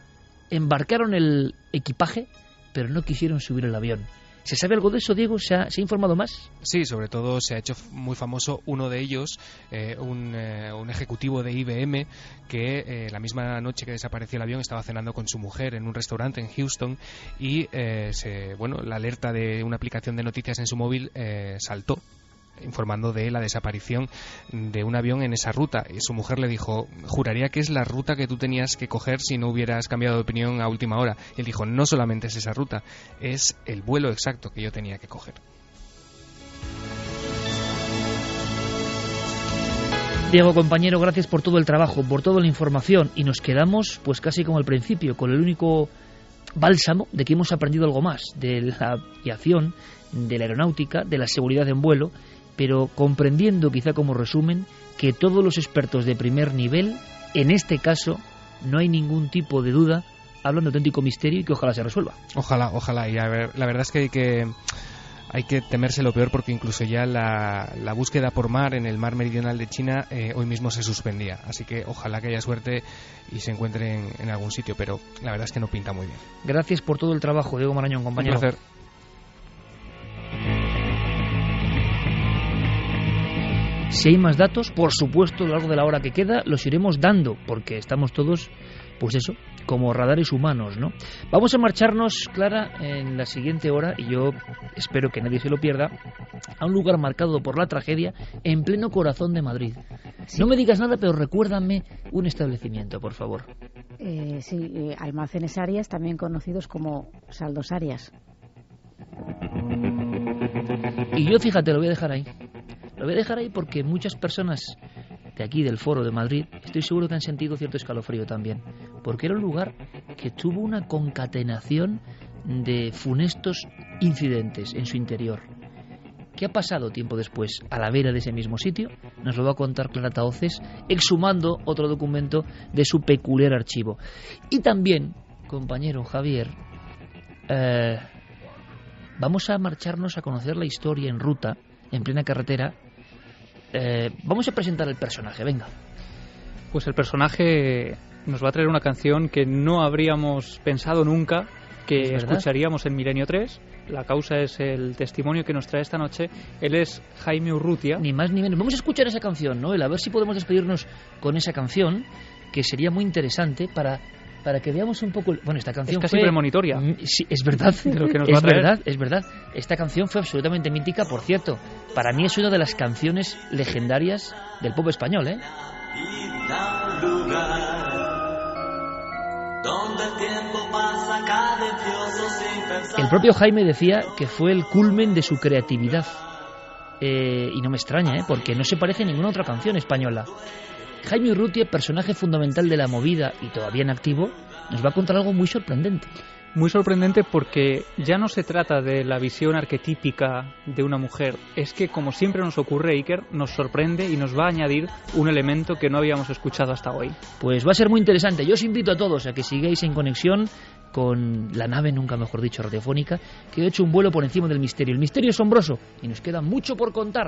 embarcaron el equipaje, pero no quisieron subir el avión. ¿Se sabe algo de eso, Diego? ¿Se ha informado más? Sí, sobre todo se ha hecho muy famoso uno de ellos, un ejecutivo de IBM, que la misma noche que desapareció el avión estaba cenando con su mujer en un restaurante en Houston, y la alerta de una aplicación de noticias en su móvil saltó, informando de la desaparición de un avión en esa ruta, y su mujer le dijo: juraría que es la ruta que tú tenías que coger si no hubieras cambiado de opinión a última hora. Y él dijo: no solamente es esa ruta, es el vuelo exacto que yo tenía que coger. Diego, compañero, gracias por todo el trabajo, por toda la información, y nos quedamos pues casi como al principio, con el único bálsamo de que hemos aprendido algo más de la aviación, de la aeronáutica, de la seguridad en vuelo, pero comprendiendo, quizá como resumen, que todos los expertos de primer nivel, en este caso, no hay ningún tipo de duda, hablan de auténtico misterio y que ojalá se resuelva. Ojalá, y a ver, la verdad es que hay que hay que temerse lo peor, porque incluso ya la búsqueda por mar en el mar meridional de China hoy mismo se suspendía. Así que ojalá que haya suerte y se encuentren en algún sitio, pero la verdad es que no pinta muy bien. Gracias por todo el trabajo, Diego Marañón, compañero. Un placer. Si hay más datos, por supuesto, a lo largo de la hora que queda, los iremos dando, porque estamos todos, pues eso, como radares humanos, ¿no? Vamos a marcharnos, Clara, en la siguiente hora, y yo espero que nadie se lo pierda, a un lugar marcado por la tragedia, en pleno corazón de Madrid. Sí. No me digas nada, pero recuérdame un establecimiento, por favor. Sí, Almacenes Arias, también conocidos como Saldos Arias. Y yo, fíjate, lo voy a dejar ahí. Lo voy a dejar ahí porque muchas personas de aquí, del Foro de Madrid, estoy seguro que han sentido cierto escalofrío también, porque era un lugar que tuvo una concatenación de funestos incidentes en su interior. ¿Qué ha pasado tiempo después a la vera de ese mismo sitio? Nos lo va a contar Clara Tahoces, exhumando otro documento de su peculiar archivo. Y también, compañero Javier, vamos a marcharnos a conocer la historia en ruta, en plena carretera. Vamos a presentar el personaje, venga. Pues el personaje nos va a traer una canción que no habríamos pensado nunca que escucharíamos en Milenio 3. La causa es el testimonio que nos trae esta noche. Él es Jaime Urrutia. Ni más ni menos. Vamos a escuchar esa canción, ¿no? A ver si podemos despedirnos con esa canción, que sería muy interesante para que veamos un poco... Bueno, esta canción es casi premonitoria. Sí, es verdad. De lo que nos va a traer. Es verdad. Esta canción fue absolutamente mítica, por cierto. Para mí es una de las canciones legendarias del pop español, ¿eh? El propio Jaime decía que fue el culmen de su creatividad. Y no me extraña, porque no se parece a ninguna otra canción española. Jaime Urrutia, personaje fundamental de la movida y todavía en activo, nos va a contar algo muy sorprendente. Muy sorprendente porque ya no se trata de la visión arquetípica de una mujer. Es que, como siempre nos ocurre, Iker, nos sorprende y nos va a añadir un elemento que no habíamos escuchado hasta hoy. Pues va a ser muy interesante. Yo os invito a todos a que sigáis en conexión con la nave, nunca mejor dicho, radiofónica, que ha hecho un vuelo por encima del misterio. El misterio asombroso, y nos queda mucho por contar.